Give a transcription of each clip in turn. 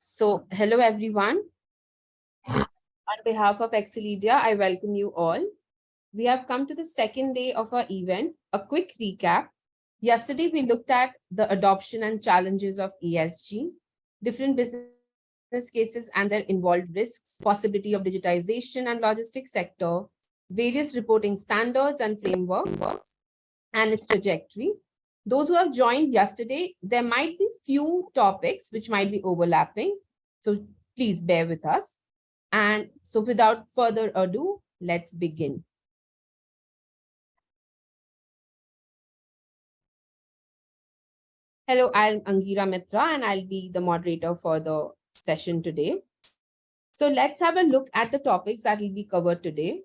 Hello everyone. On behalf of Excelia, I welcome you all. We have come to the second day of our event. A quick recap. Yesterday, we looked at the adoption and challenges of ESG, different business cases and their involved risks, possibility of digitization and logistics sector, various reporting standards and frameworks, and its trajectory. Those who have joined yesterday, there might be few topics which might be overlapping. So please bear with us. And so without further ado, let's begin. Hello, I'm Angira Mitra and I'll be the moderator for the session today. So let's have a look at the topics that will be covered today.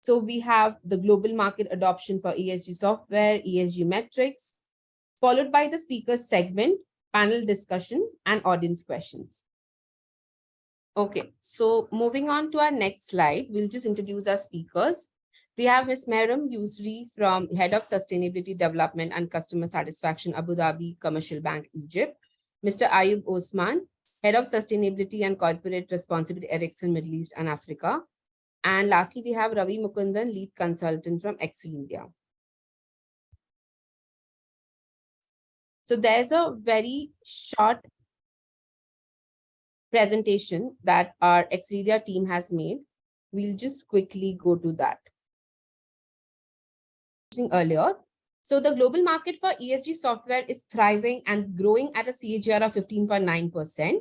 So we have the global market adoption for ESG software, ESG metrics, followed by the speakers segment, panel discussion, and audience questions. Okay, so moving on to our next slide, we'll just introduce our speakers. We have Ms. Mehrem Yousri from Head of Sustainability Development and Customer Satisfaction, Abu Dhabi Commercial Bank, Egypt. Mr. Ayub Osman, Head of Sustainability and Corporate Responsibility, Ericsson, Middle East and Africa. And lastly, we have Ravi Mukundan, Lead Consultant from Excelia. So there's a very short presentation that our Excelia team has made. We'll just quickly go to that. Earlier, so the global market for ESG software is thriving and growing at a CAGR of 15.9%.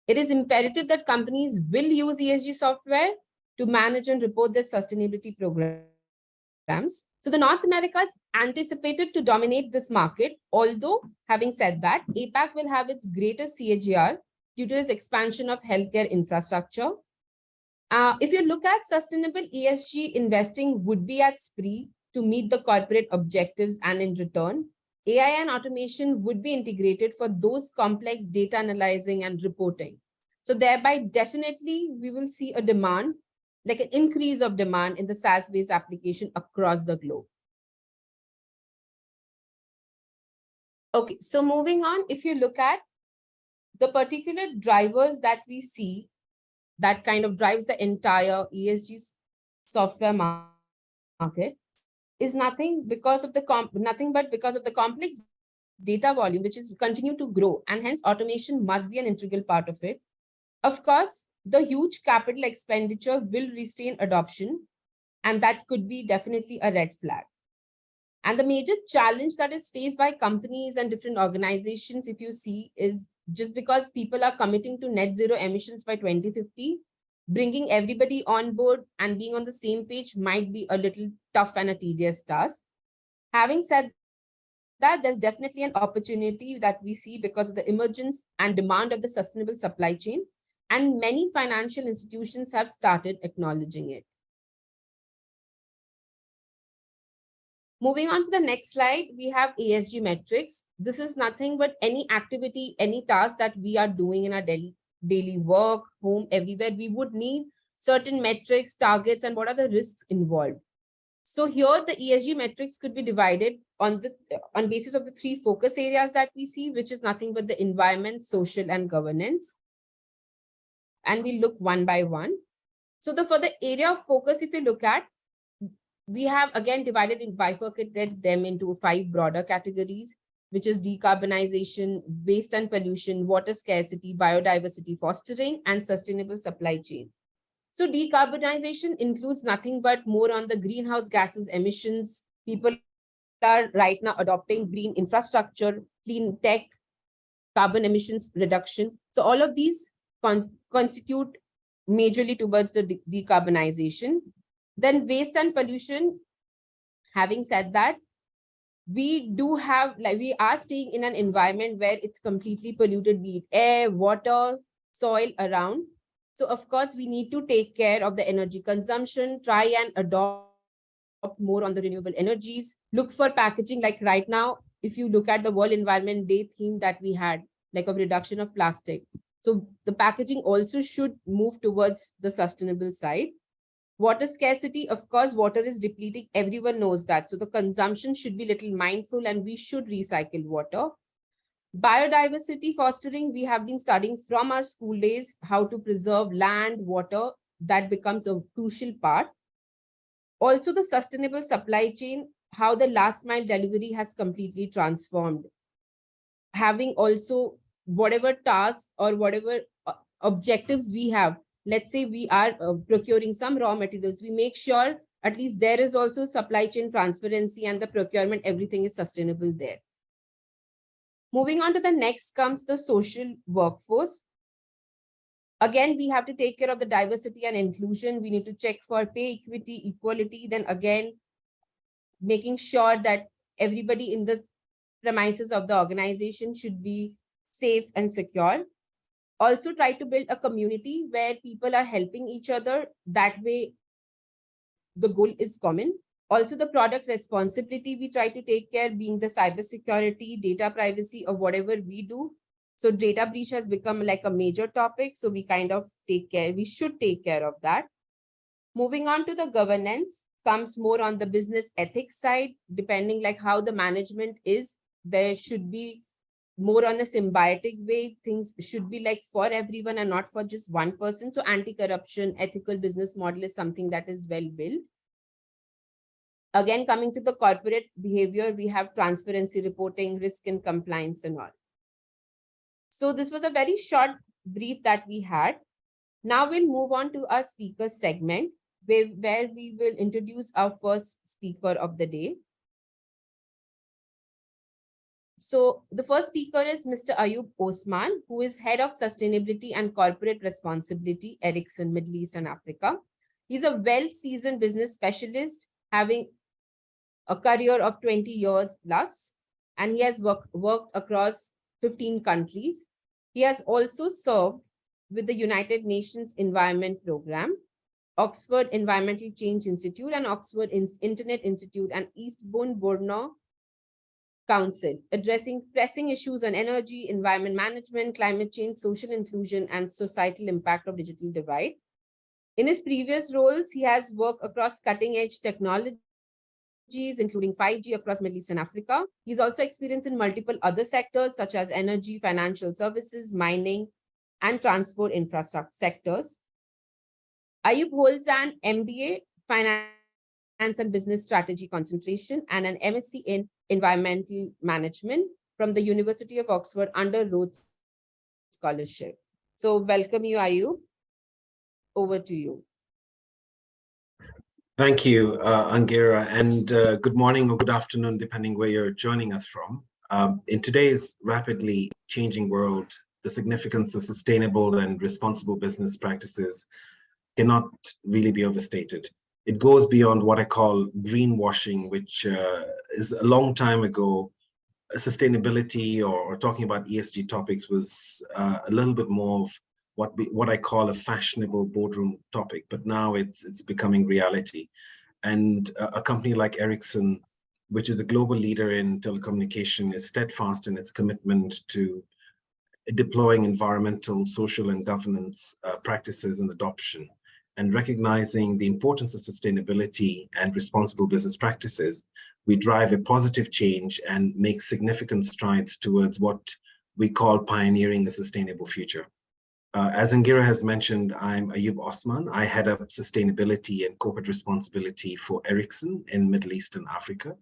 It is imperative that companies will use ESG software to manage and report their sustainability programs. So the North America is anticipated to dominate this market, although having said that, APAC will have its greatest CAGR due to its expansion of healthcare infrastructure. If you look at sustainable ESG investing would be at spree to meet the corporate objectives, and in return, AI and automation would be integrated for those complex data analyzing and reporting. So thereby, definitely, we will see a demand, like an increase of demand in the SaaS-based application across the globe. Okay, so moving on, if you look at the particular drivers that we see that kind of drives the entire ESG software market is nothing but because of the complex data volume, which is continue to grow, and hence automation must be an integral part of it. Of course, the huge capital expenditure will restrain adoption, and that could be definitely a red flag. And the major challenge that is faced by companies and different organizations, if you see, is just because people are committing to net zero emissions by 2050, bringing everybody on board and being on the same page might be a little tough and a tedious task. Having said that, there's definitely an opportunity that we see because of the emergence and demand of the sustainable supply chain, and many financial institutions have started acknowledging it. Moving on to the next slide, we have ESG metrics. This is nothing but any activity, any task that we are doing in our daily work, home, everywhere, we would need certain metrics, targets, and what are the risks involved. So here the ESG metrics could be divided on basis of the three focus areas that we see, which is nothing but the environment, social, and governance. And we look one by one. So for the area of focus, if you look at, we have again bifurcated them into 5 broader categories, which is decarbonization, waste and pollution, water scarcity, biodiversity fostering, and sustainable supply chain. So decarbonization includes nothing but more on the greenhouse gases emissions. People are right now adopting green infrastructure, clean tech, carbon emissions reduction. So all of these constitute majorly towards the decarbonization. Then waste and pollution, having said that, we are staying in an environment where it's completely polluted, be it air, water, soil around. So of course, we need to take care of the energy consumption, try and adopt more on the renewable energies, look for packaging. Like right now, if you look at the World Environment Day theme that we had, like of reduction of plastic. So the packaging also should move towards the sustainable side. Water scarcity, of course, water is depleting. Everyone knows that. So the consumption should be little mindful and we should recycle water. Biodiversity fostering, we have been studying from our school days how to preserve land, water. That becomes a crucial part. Also, the sustainable supply chain, how the last mile delivery has completely transformed. Having also whatever tasks or whatever objectives we have, let's say we are procuring some raw materials, we make sure at least there is also supply chain transparency and the procurement, everything is sustainable there. Moving on to the next comes the social workforce. Again, we have to take care of the diversity and inclusion. We need to check for pay equity, equality, then again, making sure that everybody in the premises of the organization should be safe and secure. Also try to build a community where people are helping each other. That way, the goal is common. Also, the product responsibility, we try to take care, being the cybersecurity, data privacy, or whatever we do. So data breach has become like a major topic. So we kind of take care, we should take care of that. Moving on to the governance comes more on the business ethics side, depending like how the management is, there should be more on a symbiotic way. Things should be like for everyone and not for just one person. So anti-corruption, ethical business model is something that is well built. Again, coming to the corporate behavior, we have transparency reporting, risk and compliance and all. So this was a very short brief that we had. Now we'll move on to our speaker segment, where we will introduce our first speaker of the day. So the first speaker is Mr. Ayub Osman, who is Head of Sustainability and Corporate Responsibility, Ericsson, Middle East and Africa. He's a well-seasoned business specialist, having a career of 20 years plus, and he has worked across 15 countries. He has also served with the United Nations Environment Program, Oxford Environmental Change Institute, and Oxford Internet Institute, and Eastbourne Borno Council, addressing pressing issues on energy, environment management, climate change, social inclusion, and societal impact of digital divide. In his previous roles, he has worked across cutting-edge technologies, including 5G across Middle East and Africa. He's also experienced in multiple other sectors, such as energy, financial services, mining, and transport infrastructure sectors. Ayub holds an MBA, Finance and Business Strategy concentration, and an MSc in Environmental Management from the University of Oxford under Rhodes Scholarship. So welcome you, Ayub. Over to you. Thank you, Angira, and good morning or good afternoon, depending where you're joining us from. In today's rapidly changing world, the significance of sustainable and responsible business practices cannot really be overstated. It goes beyond what I call greenwashing, which is a long time ago. Sustainability or talking about ESG topics was a little bit more of what I call a fashionable boardroom topic, but now it's becoming reality. And a company like Ericsson, which is a global leader in telecommunication, is steadfast in its commitment to deploying environmental, social, and governance practices and adoption, and recognizing the importance of sustainability and responsible business practices. We drive a positive change and make significant strides towards what we call pioneering a sustainable future. As Angira has mentioned, I'm Ayub Osman. I head up sustainability and corporate responsibility for Ericsson in Middle East and Africa.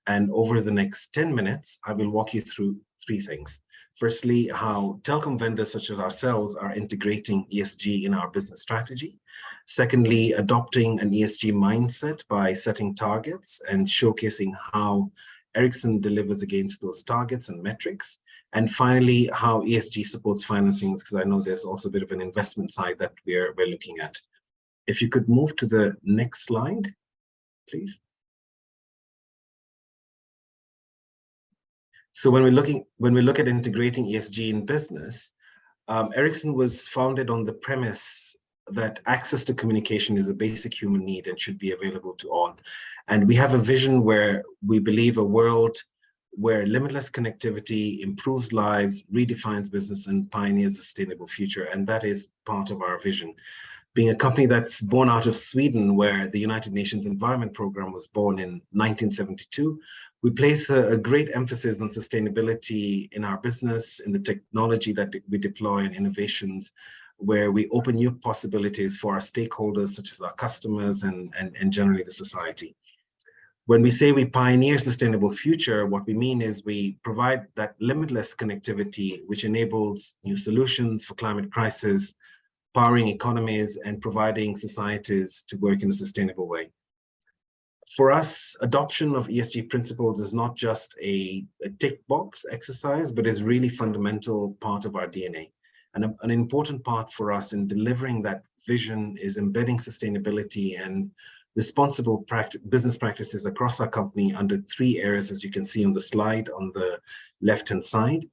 And over the next 10 minutes, I will walk you through three things. Firstly, how telecom vendors such as ourselves are integrating ESG in our business strategy. Secondly, adopting an ESG mindset by setting targets and showcasing how Ericsson delivers against those targets and metrics. And finally, how ESG supports financing, because I know there's also a bit of an investment side that we're looking at. If you could move to the next slide, please. So when we look at integrating ESG in business, Ericsson was founded on the premise that access to communication is a basic human need and should be available to all. And we have a vision where we believe a world where limitless connectivity improves lives, redefines business, and pioneers a sustainable future. And that is part of our vision. Being a company that's born out of Sweden, where the United Nations Environment Programme was born in 1972, we place a great emphasis on sustainability in our business, in the technology that we deploy, and innovations, where we open new possibilities for our stakeholders, such as our customers and generally the society. When we say we pioneer sustainable future, what we mean is we provide that limitless connectivity, which enables new solutions for climate crisis, powering economies and providing societies to work in a sustainable way. For us, adoption of ESG principles is not just a tick box exercise, but is really fundamental part of our DNA. And an important part for us in delivering that vision is embedding sustainability and responsible business practices across our company under 3 areas, as you can see on the slide on the left-hand side.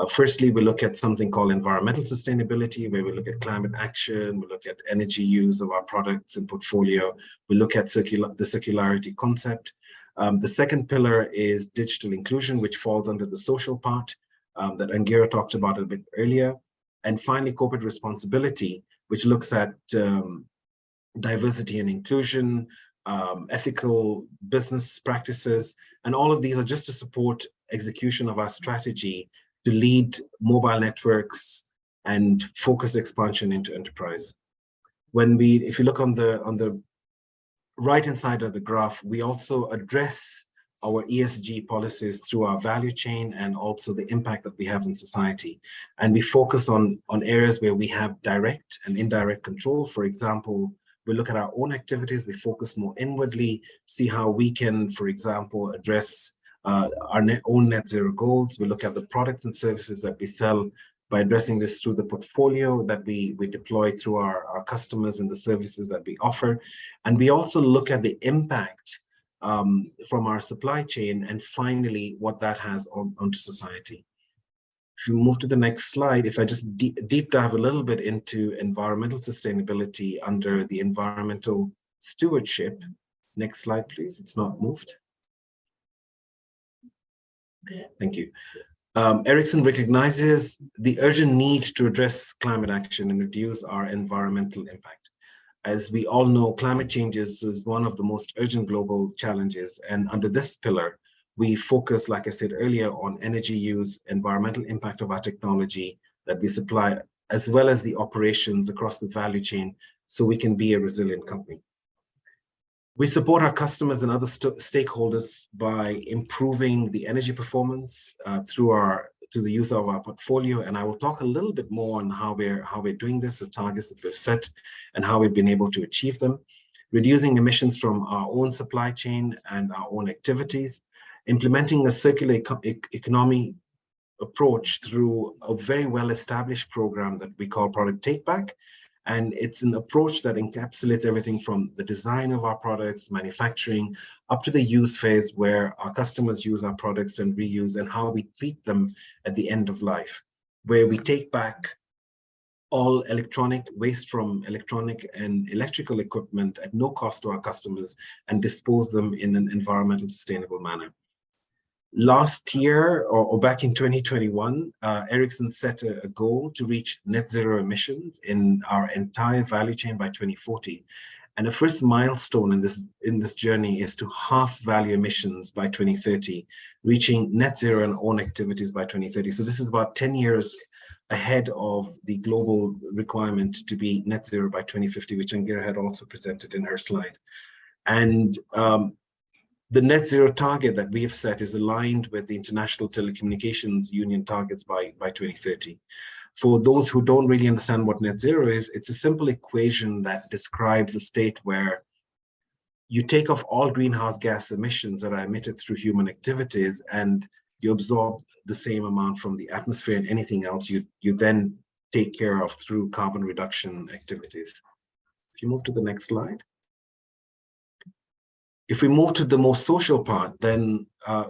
Firstly, we look at something called environmental sustainability, where we look at climate action, we look at energy use of our products and portfolio, we look at the circularity concept. The second pillar is digital inclusion, which falls under the social part that Angira talked about a bit earlier. And finally, corporate responsibility, which looks at diversity and inclusion, ethical business practices, and all of these are just to support execution of our strategy to lead mobile networks and focus expansion into enterprise. If you look on the right-hand side of the graph, we also address our ESG policies through our value chain and also the impact that we have in society. And we focus on areas where we have direct and indirect control. For example, we look at our own activities, we focus more inwardly, see how we can, for example, address our own net zero goals. We look at the products and services that we sell by addressing this through the portfolio that we deploy through our customers and the services that we offer. And we also look at the impact from our supply chain, and finally, what that has onto society. If you move to the next slide, if I just deep dive a little bit into environmental sustainability under the environmental stewardship. Next slide, please. It's not moved. Thank you. Ericsson recognizes the urgent need to address climate action and reduce our environmental impact. As we all know, climate change is one of the most urgent global challenges. And under this pillar, we focus, like I said earlier, on energy use, environmental impact of our technology that we supply, as well as the operations across the value chain, so we can be a resilient company. We support our customers and other stakeholders by improving the energy performance through the use of our portfolio, and I will talk a little bit more on how we're doing this, the targets that we've set, and how we've been able to achieve them. Reducing emissions from our own supply chain and our own activities, implementing a circular economy approach through a very well-established program that we call Product Take Back. And it's an approach that encapsulates everything from the design of our products, manufacturing, up to the use phase where our customers use our products and reuse, and how we treat them at the end of life, where we take back all electronic waste from electronic and electrical equipment at no cost to our customers and dispose them in an environmentally sustainable manner. Last year, or back in 2021, Ericsson set a goal to reach net zero emissions in our entire value chain by 2040. And the first milestone in this journey is to halve value emissions by 2030, reaching net zero in own activities by 2030. So this is about 10 years ahead of the global requirement to be net zero by 2050, which Angira had also presented in her slide. And the net zero target that we have set is aligned with the International Telecommunications Union targets by 2030. For those who don't really understand what net zero is, it's a simple equation that describes a state where you take off all greenhouse gas emissions that are emitted through human activities and you absorb the same amount from the atmosphere, and anything else you then take care of through carbon reduction activities. If you move to the next slide. If we move to the more social part, then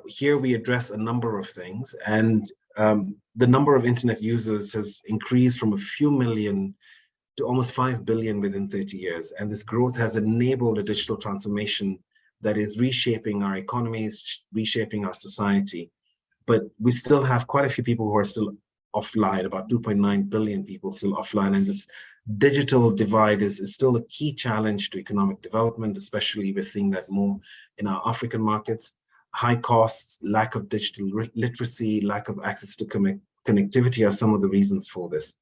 here we address a number of things, and the number of internet users has increased from a few million to almost 5 billion within 30 years. And this growth has enabled a digital transformation that is reshaping our economies, reshaping our society. but we still have quite a few people who are still offline, about 2.9 billion people still offline. And this digital divide is still a key challenge to economic development, especially we're seeing that more in our African markets. High costs, lack of digital literacy, lack of access to connectivity are some of the reasons for this.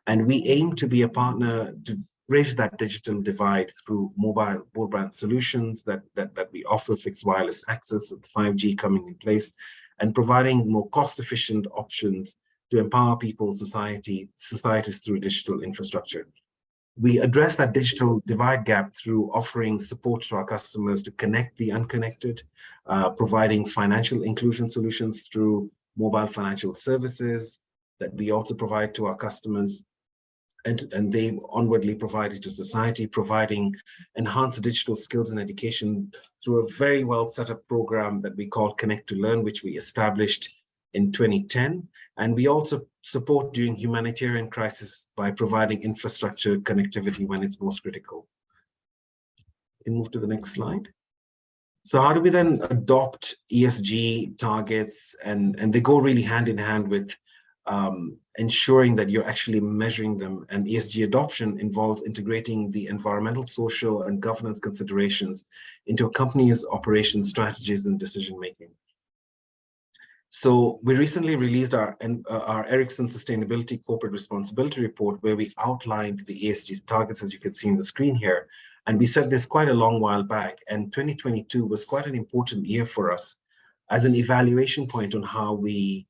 And we aim to be a partner to bridge that digital divide through mobile broadband solutions that we offer fixed wireless access with 5G coming in place, and providing more cost-efficient options to empower people, societies through digital infrastructure. We address that digital divide gap through offering support to our customers to connect the unconnected, providing financial inclusion solutions through mobile financial services that we also provide to our customers, and they onwardly provide it to society, providing enhanced digital skills and education through a very well set up program that we call Connect to Learn, which we established in 2010. And we also support during humanitarian crisis by providing infrastructure connectivity when it's most critical. We move to the next slide. So how do we then adopt ESG targets? And they go really hand in hand with ensuring that you're actually measuring them. And ESG adoption involves integrating the environmental, social, and governance considerations into a company's operation strategies and decision-making. So we recently released our Ericsson Sustainability Corporate Responsibility Report, where we outlined the ESG targets, as you can see on the screen here. And we said this quite a long while back, and 2022 was quite an important year for us as an evaluation point on how we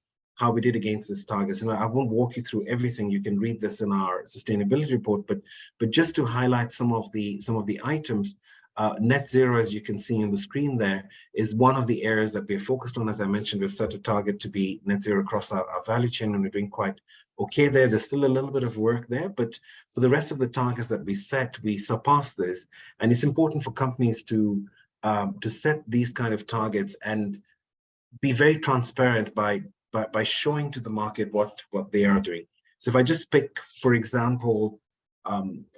did against these targets. And I won't walk you through everything. You can read this in our sustainability report, but just to highlight some of the items, net zero, as you can see on the screen there, is one of the areas that we're focused on. As I mentioned, we've set a target to be net zero across our value chain, and we're doing quite okay there. There's still a little bit of work there, but for the rest of the targets that we set, we surpassed this. And it's important for companies to set these kind of targets and be very transparent by showing to the market what they are doing. So if I just pick, for example,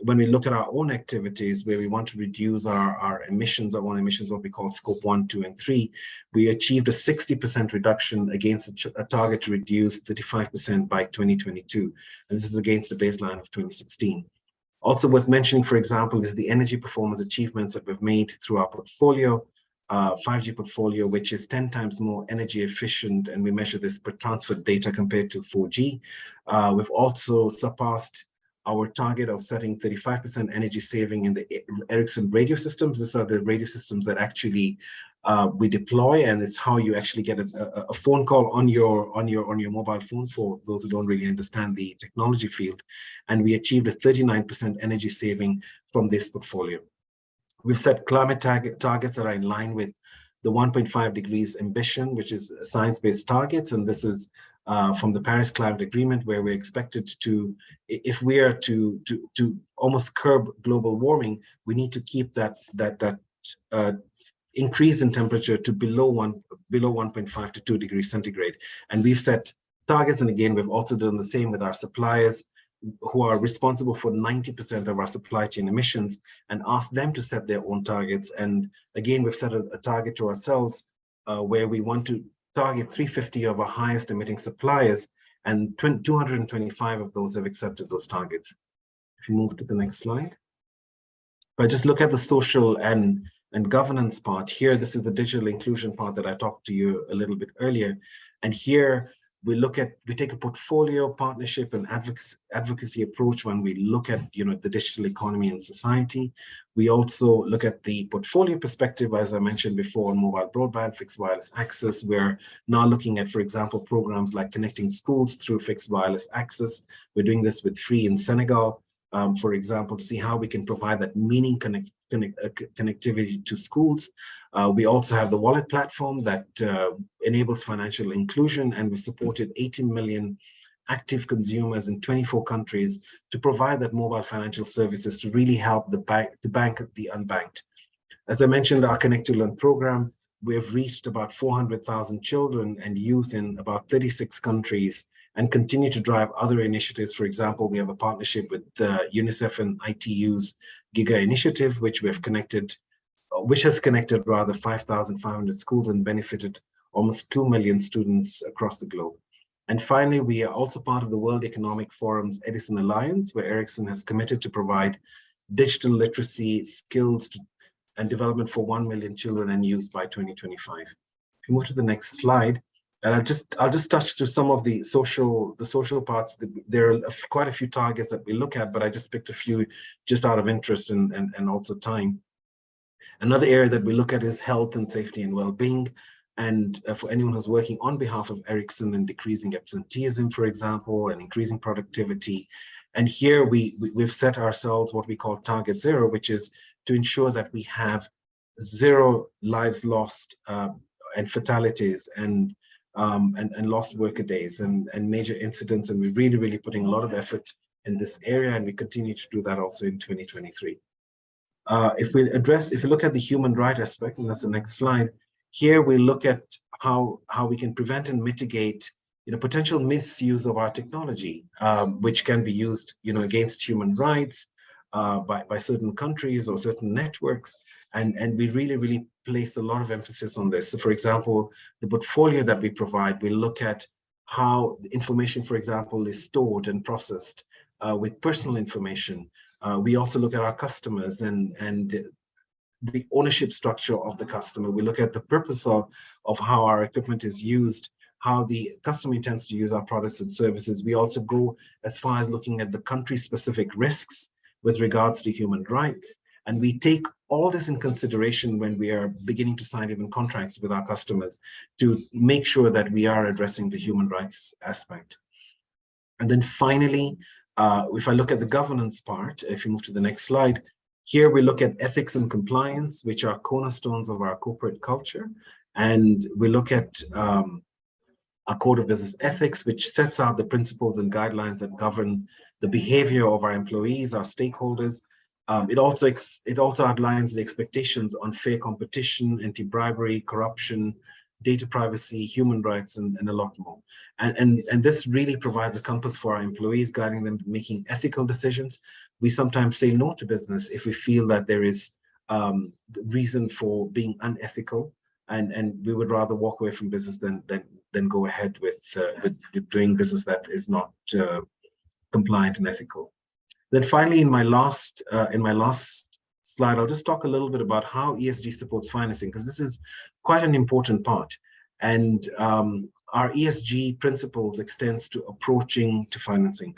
when we look at our own activities where we want to reduce our emissions, our own emissions, what we call scope 1, 2, and 3, we achieved a 60% reduction against a target to reduce 35% by 2022. And this is against a baseline of 2016. Also worth mentioning, for example, is the energy performance achievements that we've made through our portfolio, 5G portfolio, which is 10 times more energy efficient, and we measure this per transferred data compared to 4G. We've also surpassed our target of setting 35% energy saving in the Ericsson radio systems. These are the radio systems that actually we deploy, and it's how you actually get a phone call on your mobile phone, for those who don't really understand the technology field. And we achieved a 39% energy saving from this portfolio. We've set climate targets that are in line with the 1.5 degrees ambition, which is science-based targets, and this is from the Paris Climate Agreement, where we're expected to, if we are to almost curb global warming, we need to keep that increase in temperature to below 1.5 to 2 degrees centigrade. And we've set targets, and again, we've also done the same with our suppliers, who are responsible for 90% of our supply chain emissions, and ask them to set their own targets. And again, we've set a target to ourselves where we want to target 350 of our highest emitting suppliers, and 225 of those have accepted those targets. If you move to the next slide. If I just look at the social and governance part here, this is the digital inclusion part that I talked to you a little bit earlier. And here we take a portfolio, partnership, and advocacy approach when we look at the digital economy and society. We also look at the portfolio perspective, as I mentioned before, on mobile broadband, fixed wireless access. We're now looking at, for example, programs like connecting schools through fixed wireless access. We're doing this with Free in Senegal, for example, to see how we can provide that connectivity to schools. We also have the wallet platform that enables financial inclusion, and we supported 18 million active consumers in 24 countries to provide that mobile financial services to really help the bank the unbanked. As I mentioned, our Connect to Learn program, we have reached about 400,000 children and youth in about 36 countries, and continue to drive other initiatives. For example, we have a partnership with UNICEF and ITU's GIGA initiative, which has connected 5,500 schools and benefited almost 2 million students across the globe. And finally, we are also part of the World Economic Forum's Edison Alliance, where Ericsson has committed to provide digital literacy skills and development for 1 million children and youth by 2025. If you move to the next slide, and I'll just touch through some of the social parts. There are quite a few targets that we look at, but I just picked a few just out of interest and also time. Another area that we look at is health and safety and well-being. And for anyone who's working on behalf of Ericsson and decreasing absenteeism, for example, and increasing productivity. And here we've set ourselves what we call target zero, which is to ensure that we have 0 lives lost and fatalities and lost worker days and major incidents. And we're really putting a lot of effort in this area, and we continue to do that also in 2023. If we look at the human right aspect, and that's the next slide, here we look at how we can prevent and mitigate potential misuse of our technology, which can be used against human rights by certain countries or certain networks. And we really place a lot of emphasis on this. So for example, the portfolio that we provide, we look at how the information, for example, is stored and processed with personal information. We also look at our customers and the ownership structure of the customer. We look at the purpose of how our equipment is used, how the customer intends to use our products and services. We also go as far as looking at the country-specific risks with regards to human rights. And we take all this in consideration when we are beginning to sign even contracts with our customers to make sure that we are addressing the human rights aspect. And then finally, if I look at the governance part, if you move to the next slide, here we look at ethics and compliance, which are cornerstones of our corporate culture. And we look at our code of business ethics, which sets out the principles and guidelines that govern the behavior of our employees, our stakeholders. It also outlines the expectations on fair competition, anti-bribery, corruption, data privacy, human rights, and a lot more. And this really provides a compass for our employees, guiding them to making ethical decisions. We sometimes say no to business if we feel that there is reason for being unethical, and we would rather walk away from business than go ahead with doing business that is not compliant and ethical. Then finally, in my last slide, I'll just talk a little bit about how ESG supports financing, because this is quite an important part. And our ESG principles extends to approaching to financing.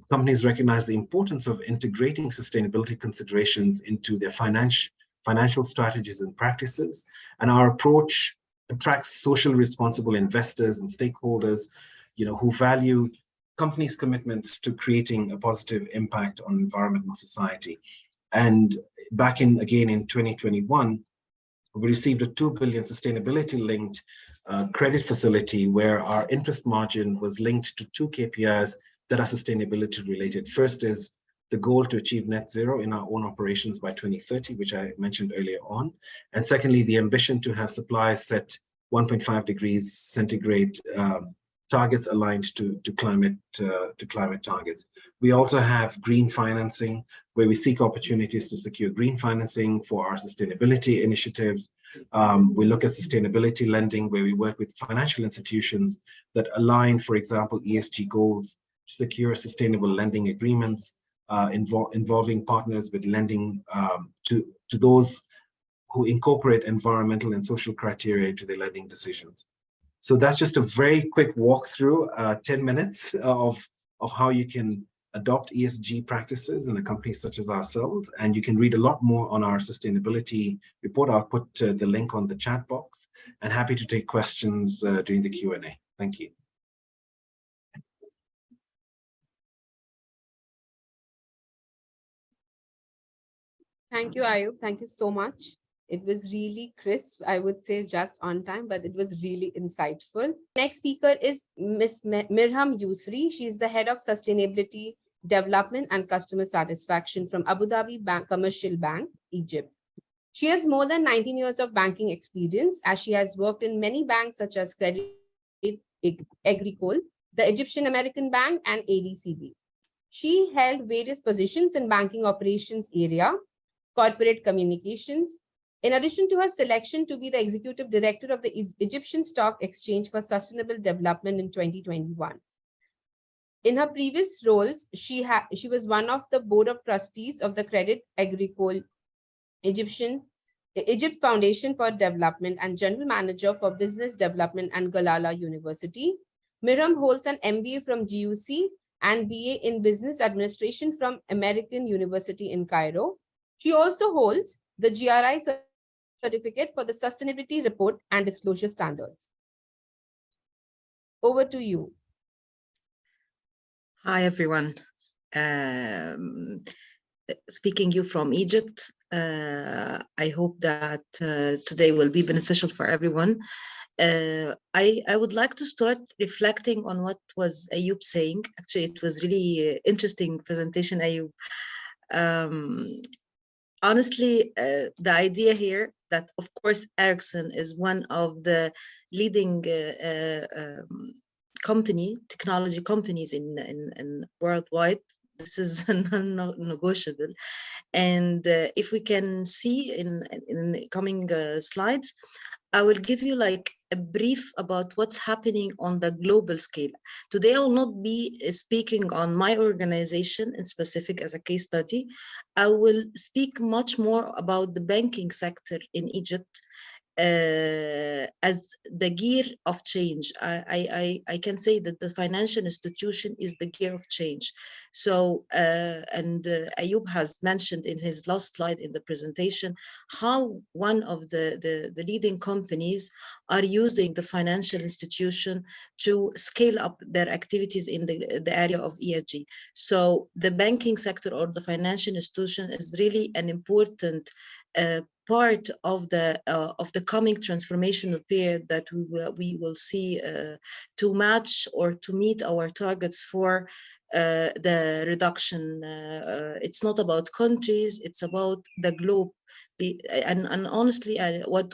Companies recognize the importance of integrating sustainability considerations into their financial strategies and practices. And our approach attracts socially responsible investors and stakeholders, who value companies' commitments to creating a positive impact on environment and society. And back in 2021, we received a 2 billion sustainability-linked credit facility where our interest margin was linked to 2 KPIs that are sustainability-related. First is the goal to achieve net zero in our own operations by 2030, which I mentioned earlier on. And secondly, the ambition to have suppliers set 1.5 degrees centigrade targets aligned to climate targets. We also have green financing, where we seek opportunities to secure green financing for our sustainability initiatives. We look at sustainability lending, where we work with financial institutions that align, for example, ESG goals, to secure sustainable lending agreements, involving partners with lending to those who incorporate environmental and social criteria into their lending decisions. So that's just a very quick walkthrough, 10 minutes of how you can adopt ESG practices in a company such as ourselves. And you can read a lot more on our sustainability report. I'll put the link on the chat box, and happy to take questions during the Q&A. Thank you. Thank you, Ayub. Thank you so much. It was really crisp, I would say just on time, but it was really insightful. Next speaker is Ms. Mirham Yusri. She is the head of sustainability, development and customer satisfaction from Abu Dhabi Commercial Bank, Egypt. She has more than 19 years of banking experience, as she has worked in many banks such as Credit Agricole, the Egyptian American Bank, and ADCB. She held various positions in banking operations area, corporate communications, In addition to her selection to be the executive director of the Egyptian Stock Exchange for Sustainable Development in 2021. In her previous roles, she was one of the board of trustees of the Credit Agricole Egypt Foundation for Development and general manager for business development and Galala University. Miriam holds an MBA from GUC and BA in business administration from American University in Cairo. She also holds the GRI certificate for the sustainability report and disclosure standards. Over to you. Hi, everyone. Speaking you from Egypt, I hope that today will be beneficial for everyone. I would like to start reflecting on what was Ayub saying. Actually, it was really interesting presentation, Ayub. Honestly, the idea here that, of course, Ericsson is one of the leading technology companies in worldwide. This is non-negotiable. And if we can see in the coming slides, I will give you like a brief about what's happening on the global scale. Today, I will not be speaking on my organization in specific as a case study. I will speak much more about the banking sector in Egypt as the gear of change. I can say that the financial institution is the gear of change. So, Ayub has mentioned in his last slide in the presentation how one of the leading companies are using the financial institution to scale up their activities in the area of ESG. So the banking sector or the financial institution is really an important part of the coming transformational period that we will see to match or to meet our targets for the reduction. It's not about countries, it's about the globe. And honestly, what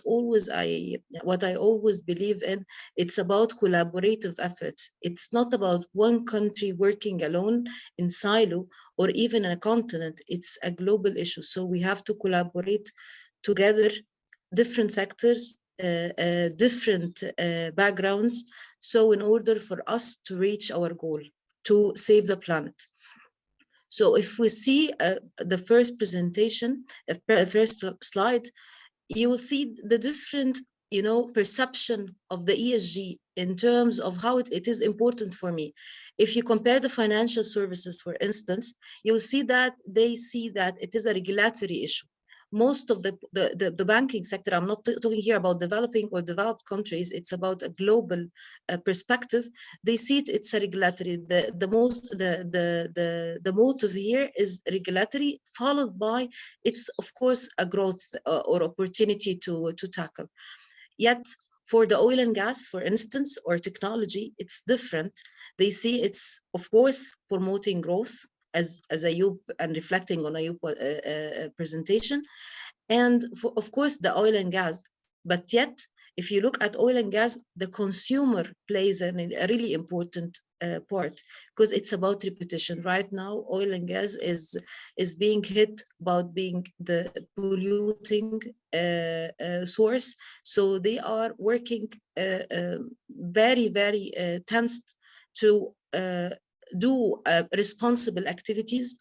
I always believe in, it's about collaborative efforts. It's not about one country working alone in silo or even a continent. It's a global issue. So we have to collaborate together, different sectors, different backgrounds. So in order for us to reach our goal, to save the planet. So if we see the first presentation, first slide, you will see the different, perception of the ESG in terms of how it is important for me. If you compare the financial services, for instance, you'll see that they see that it is a regulatory issue. Most of the banking sector, I'm not talking here about developing or developed countries, it's about a global perspective. They see it's a regulatory. The motive here is regulatory, followed by it's of course a growth or opportunity to tackle. Yet for the oil and gas, for instance, or technology, it's different. They see it's of course promoting growth, as Ayub, and reflecting on Ayub presentation, and of course the oil and gas. But yet, if you look at oil and gas, the consumer plays a really important part, because it's about repetition. Right now, oil and gas is being hit about being the polluting source. So they are working very, very tensed to do responsible activities,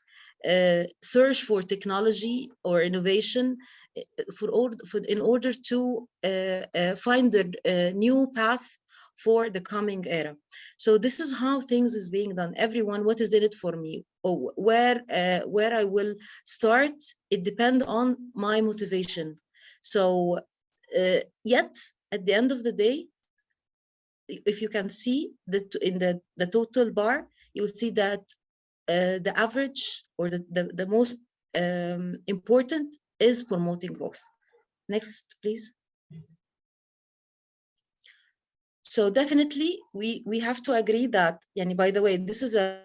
search for technology or innovation in order to find the new path for the coming era. So this is how things is being done. Everyone, what is in it for me? Or where I will start, it depends on my motivation. So yet at the end of the day, if you can see that in the total bar, you will see that the average or the most important is promoting growth. Next, please. So definitely, we have to agree that, by the way, this is a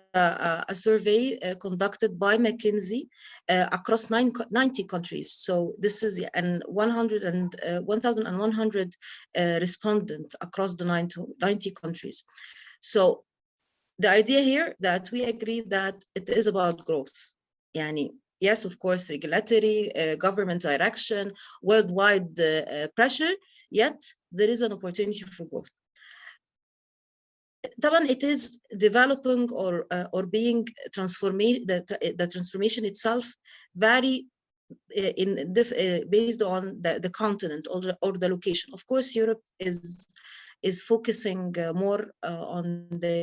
survey conducted by McKinsey across 90 countries. So this is 1,100 respondents across the 90 countries. So the idea here that we agree that it is about growth. yes, of course, regulatory, government direction, worldwide pressure, yet there is an opportunity for growth. It is developing or being transformation. The transformation itself vary based on the continent or the location. Of course, Europe is focusing more on the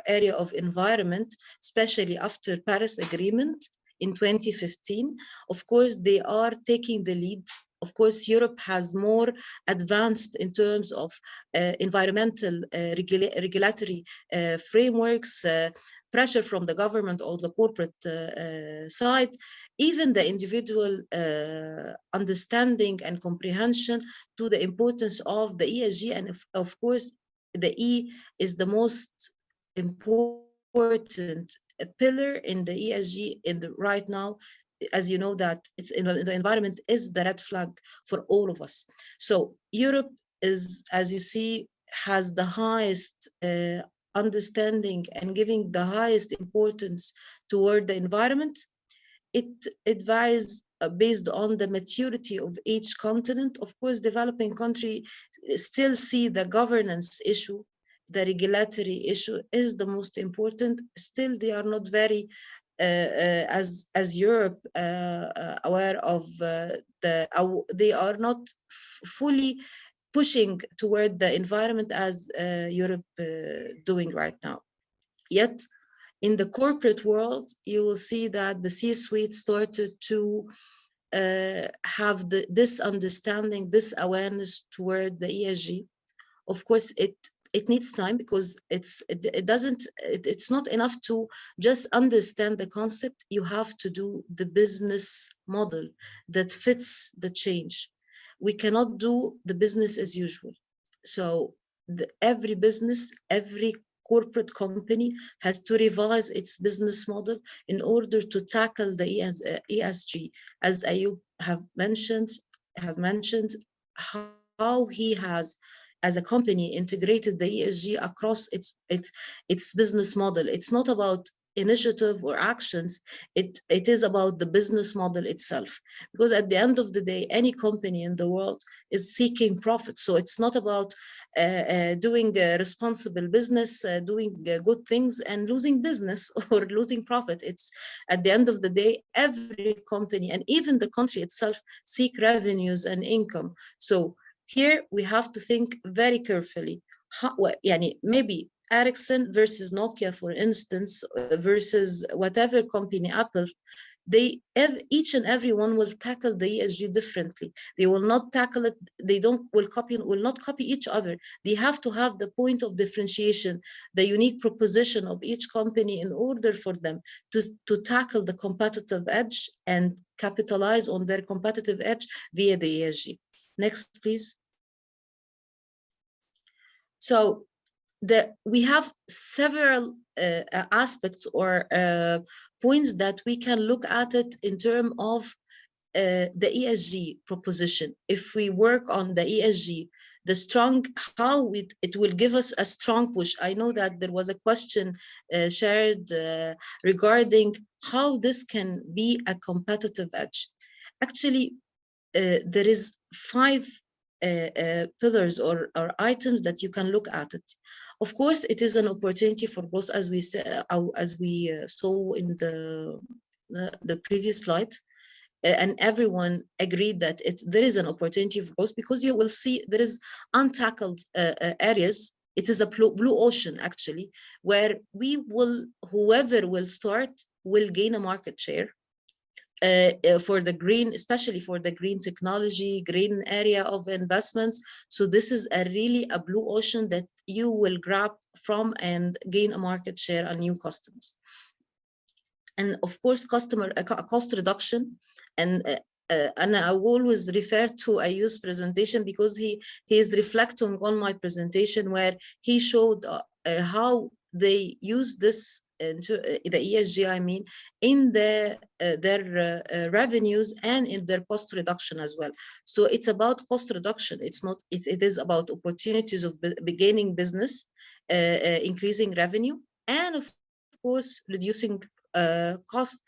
area of environment, especially after Paris Agreement in 2015. Of course, they are taking the lead. Of course, Europe has more advanced in terms of environmental regulatory frameworks, pressure from the government or the corporate side, even the individual understanding and comprehension to the importance of the ESG. And of course, the E is the most important pillar in the ESG right now. As you know, that it's the environment is the red flag for all of us. So Europe is, as you see, has the highest understanding and giving the highest importance toward the environment. It varies based on the maturity of each continent. Of course, developing country still see the governance issue, the regulatory issue is the most important. Still, they are not very as Europe aware of they are not fully pushing toward the environment as Europe doing right now. Yet, in the corporate world, you will see that the C-suite started to have this understanding, this awareness toward the ESG. Of course, it needs time because it's not enough to just understand the concept. You have to do the business model that fits the change. We cannot do the business as usual. So every business, every corporate company has to revise its business model in order to tackle the ESG, as Ayub has mentioned how he has, as a company, integrated the ESG across its business model. It's not about initiative or actions, it is about the business model itself, because at the end of the day, any company in the world is seeking profit. So it's not about doing responsible business, doing good things and losing business or losing profit. It's at the end of the day, every company and even the country itself seek revenues and income. So here we have to think very carefully. Maybe Ericsson versus Nokia, for instance, versus whatever company, Apple, each and every one will tackle the ESG differently. They will not tackle it. They will not copy each other. They have to have the point of differentiation, the unique proposition of each company in order for them to tackle the competitive edge and capitalize on their competitive edge via the ESG. Next, please. So we have several aspects or points that we can look at it in terms of the ESG proposition. If we work on the ESG, how it will give us a strong push. I know that there was a question shared regarding how this can be a competitive edge. Actually, there is 5 pillars or items that you can look at it. Of course, it is an opportunity for growth, as we saw in the previous slide, and everyone agreed that there is an opportunity for growth because you will see there is untackled areas. It is a blue ocean actually, where whoever will start will gain a market share. For the green, especially for the green technology, green area of investments. So this is really a blue ocean that you will grab from and gain a market share and new customers. And of course, cost reduction. And I always refer to Ayu's presentation because he is reflecting on my presentation where he showed how they use this into the ESG, I mean, in their revenues and in their cost reduction as well. So it's about cost reduction. It is about opportunities of beginning business, increasing revenue, and of course, reducing cost,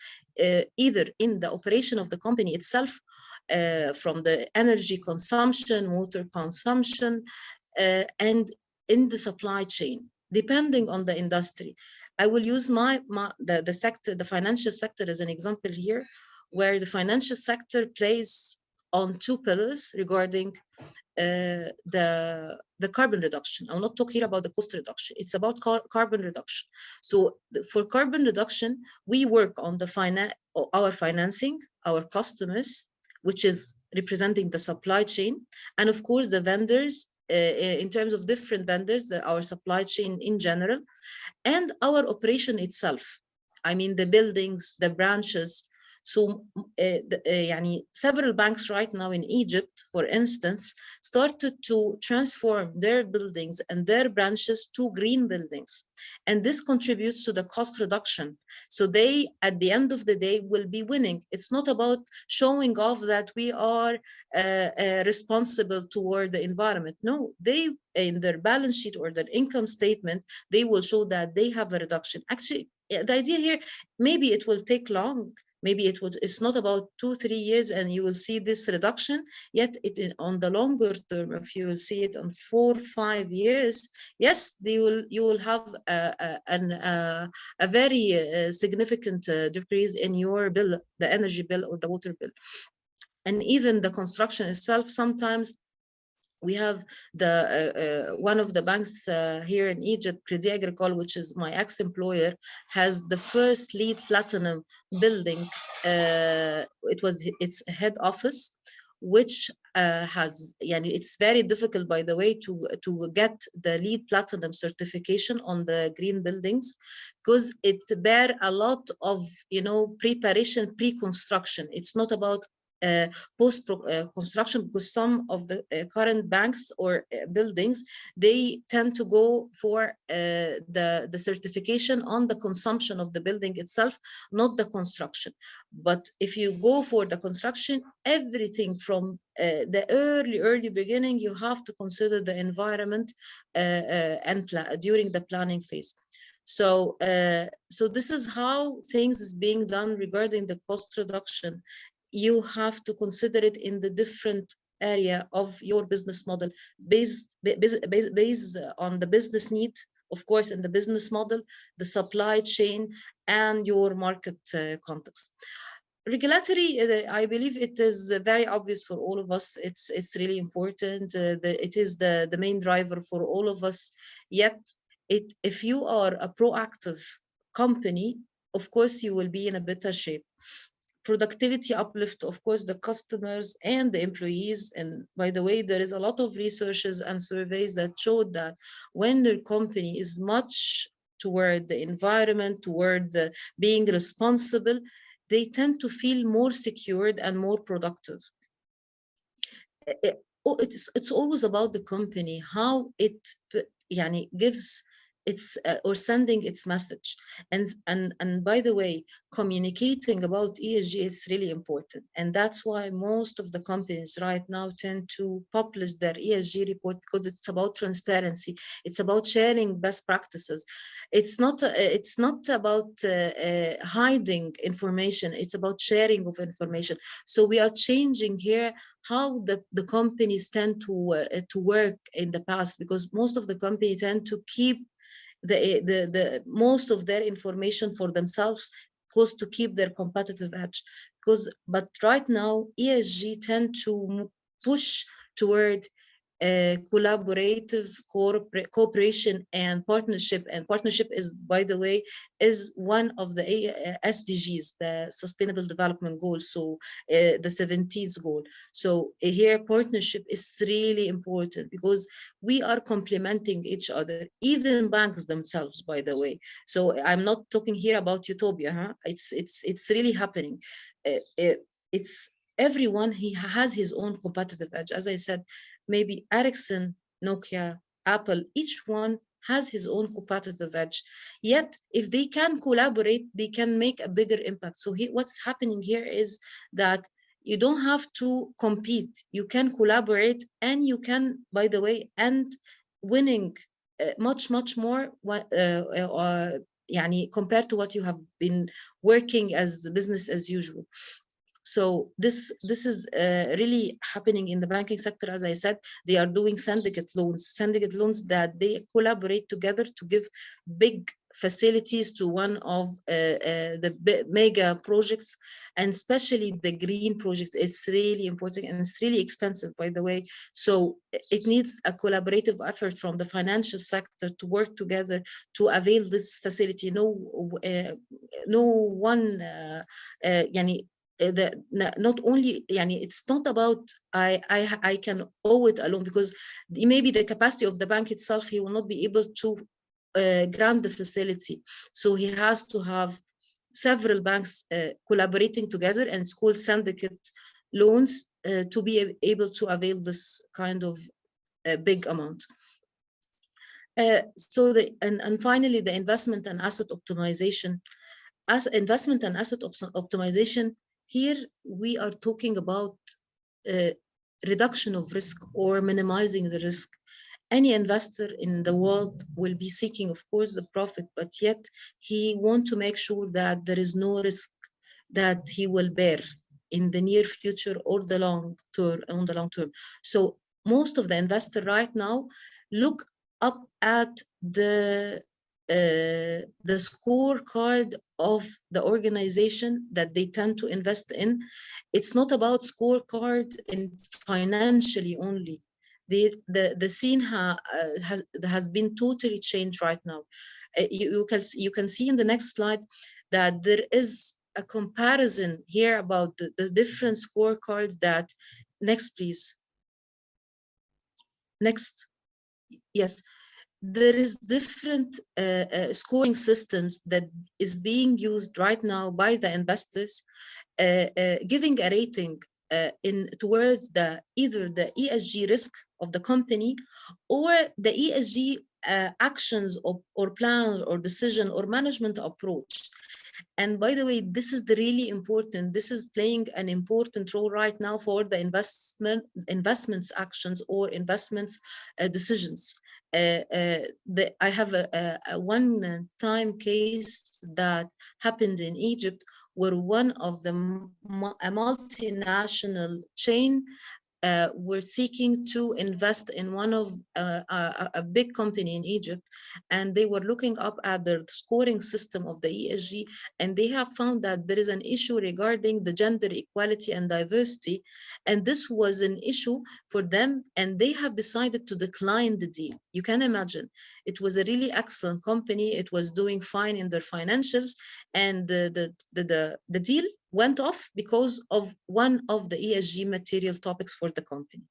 either in the operation of the company itself, from the energy consumption, water consumption, and in the supply chain, depending on the industry. I will use the sector, the financial sector, as an example here, where the financial sector plays on two pillars regarding the carbon reduction. I'm not talking about the cost reduction. It's about carbon reduction. So for carbon reduction, we work on the our financing, our customers, which is representing the supply chain, and of course the vendors, in terms of different vendors, our supply chain in general, and our operation itself. I mean, the buildings, the branches. So several banks right now in Egypt, for instance, started to transform their buildings and their branches to green buildings. And this contributes to the cost reduction. So they, at the end of the day, will be winning. It's not about showing off that we are responsible toward the environment. No, they, in their balance sheet or their income statement, they will show that they have a reduction. Actually, the idea here, maybe it will take long. Maybe it's not about 2-3 years and you will see this reduction, yet on the longer term, if you will see it on 4-5 years, yes, you will have a very significant decrease in your bill, the energy bill or the water bill. And even the construction itself, sometimes we have the one of the banks here in Egypt, Crédit Agricole, which is my ex-employer, has the first LEED Platinum building. Its head office, which has, it's very difficult, by the way, to get the LEED Platinum certification on the green buildings, because it bear a lot of preparation, pre-construction. It's not about post construction, because some of the current banks or buildings, they tend to go for the certification on the consumption of the building itself, not the construction. But if you go for the construction, everything from the early beginning, you have to consider the environment and during the planning phase. So this is how things is being done regarding the cost reduction. You have to consider it in the different area of your business model, based on the business need, of course, in the business model, the supply chain, and your market context. Regulatory, I believe it is very obvious for all of us. It's really important. It is the main driver for all of us. Yet, if you are a proactive company, of course, you will be in a better shape. Productivity uplift, of course, the customers and the employees. And by the way, there is a lot of researches and surveys that showed that when the company is much toward the environment, toward being responsible, they tend to feel more secured and more productive. It's always about the company, how it gives its or sending its message. And by the way, communicating about ESG is really important. And that's why most of the companies right now tend to publish their ESG report, because it's about transparency. It's about sharing best practices. It's not about hiding information. It's about sharing of information. So we are changing here how the companies tend to work in the past, because most of the companies tend to keep the most of their information for themselves, because to keep their competitive edge. But right now, ESG tend to push toward collaborative cooperation and partnership. And partnership is, by the way, is one of the SDGs, the Sustainable Development Goals, so the 17th goal. So here partnership is really important, because we are complementing each other, even banks themselves, by the way. So I'm not talking here about utopia, huh? It's really happening. It's everyone, he has his own competitive edge. As I said, maybe Ericsson, Nokia, Apple, each one has his own competitive edge. Yet, if they can collaborate, they can make a bigger impact. So what's happening here is that you don't have to compete. You can collaborate, and you can, by the way, end winning much more compared to what you have been working as business as usual. So this is really happening in the banking sector. As I said, they are doing syndicate loans that they collaborate together to give big facilities to one of the mega projects, and especially the green projects. It's really important, and it's really expensive, by the way. So it needs a collaborative effort from the financial sector to work together to avail this facility. No one not only it's not about I can owe it alone, because maybe the capacity of the bank itself, he will not be able to grant the facility. So he has to have several banks collaborating together, and it's called syndicate loans to be able to avail this kind of big amount. And finally, the investment and asset optimization. As investment and asset optimization, here we are talking about reduction of risk or minimizing the risk. Any investor in the world will be seeking, of course, the profit, but yet he wants to make sure that there is no risk that he will bear in the near future or the long term. So most of the investors right now look up at the scorecard of the organization that they tend to invest in. It's not about scorecard in financially only. The scene has been totally changed right now. You can see in the next slide that there is a comparison here about the different scorecards that. Next, please. Next. Yes. There is different scoring systems that is being used right now by the investors, giving a rating towards either the ESG risk of the company or the ESG actions or plan or decision or management approach. And by the way, this is really important. This is playing an important role right now for the investments actions or investments decisions. I have a one-time case that happened in Egypt, where one of a multinational chain were seeking to invest in one of a big company in Egypt, and they were looking up at the scoring system of the ESG, and they have found that there is an issue regarding the gender equality and diversity, and this was an issue for them, and they have decided to decline the deal. You can imagine, it was a really excellent company. It was doing fine in their financials, and the deal went off because of one of the ESG material topics for the company.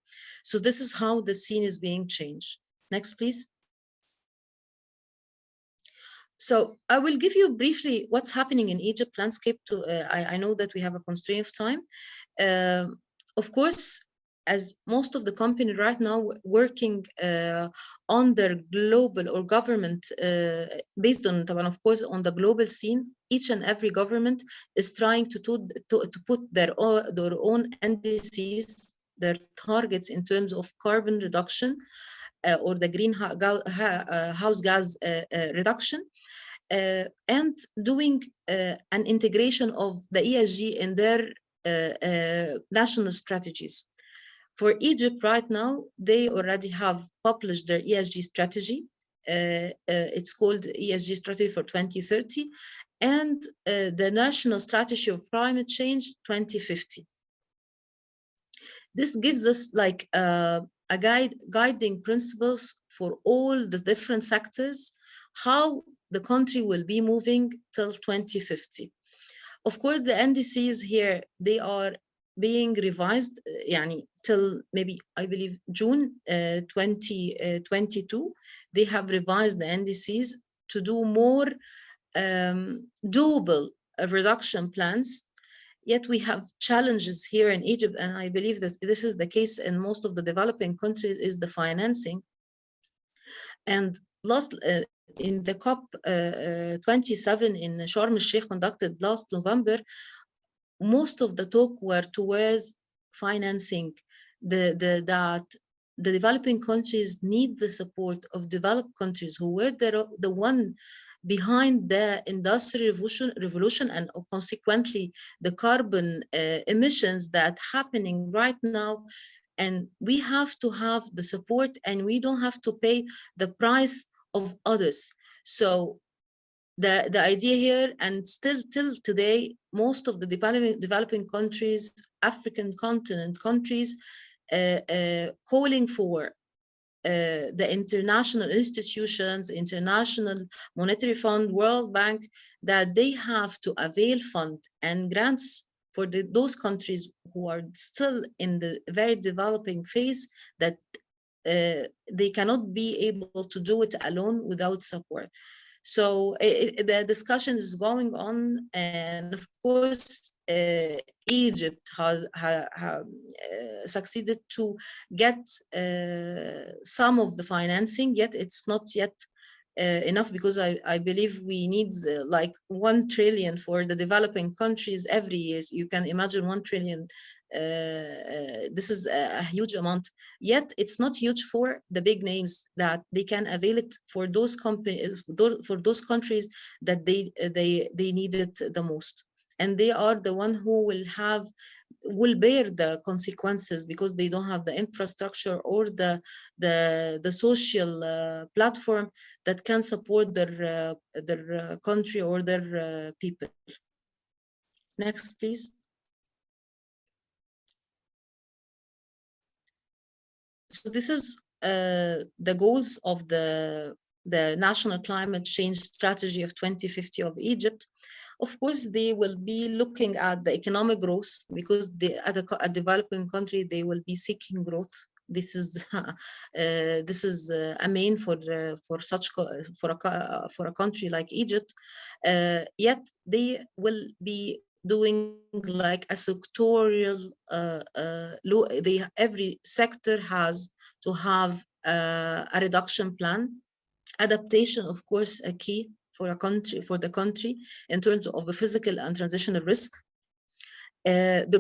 So this is how the scene is being changed. Next, please. So I will give you briefly what's happening in Egypt landscape. I know that we have a constraint of time. Of course, as most of the company right now working on their global or government, based on, of course, on the global scene, each and every government is trying to put their own NDCs, their targets in terms of carbon reduction or the greenhouse gas reduction, and doing an integration of the ESG in their national strategies. For Egypt right now, they already have published their ESG strategy. It's called ESG Strategy for 2030, and the National Strategy of Climate Change 2050. This gives us like guiding principles for all the different sectors, how the country will be moving till 2050. Of course, the NDCs here, they are being revised till maybe, I believe, June 2022. They have revised the NDCs to do more doable reduction plans. Yet we have challenges here in Egypt, and I believe that this is the case in most of the developing countries, is the financing. And last, in the COP 27 in Sharm el-Sheikh conducted last November, most of the talk were towards financing that the developing countries need the support of developed countries who were the one behind the industrial revolution and consequently the carbon emissions that happening right now. And we have to have the support, and we don't have to pay the price of others. So the idea here, and still till today, most of the developing countries, African continent countries, calling for the international institutions, International Monetary Fund, World Bank, that they have to avail fund and grants for those countries who are still in the very developing phase, that they cannot be able to do it alone without support. So the discussion is going on, and of course, Egypt has succeeded to get some of the financing, yet it's not yet enough, because I believe we need like 1 trillion for the developing countries every year. You can imagine 1 trillion. This is a huge amount, yet it's not huge for the big names, that they can avail it for those companies, for those countries that they need it the most, and they are the one who will bear the consequences, because they don't have the infrastructure or the social platform that can support their country or their people. Next, please. So this is the goals of the National Climate Change Strategy of 2050 of Egypt. Of course, they will be looking at the economic growth, because at a developing country, they will be seeking growth. This is a main for a country like Egypt. Yet they will be doing like a sectorial every sector has to have a reduction plan. Adaptation, of course, a key for the country in terms of the physical and transitional risk. The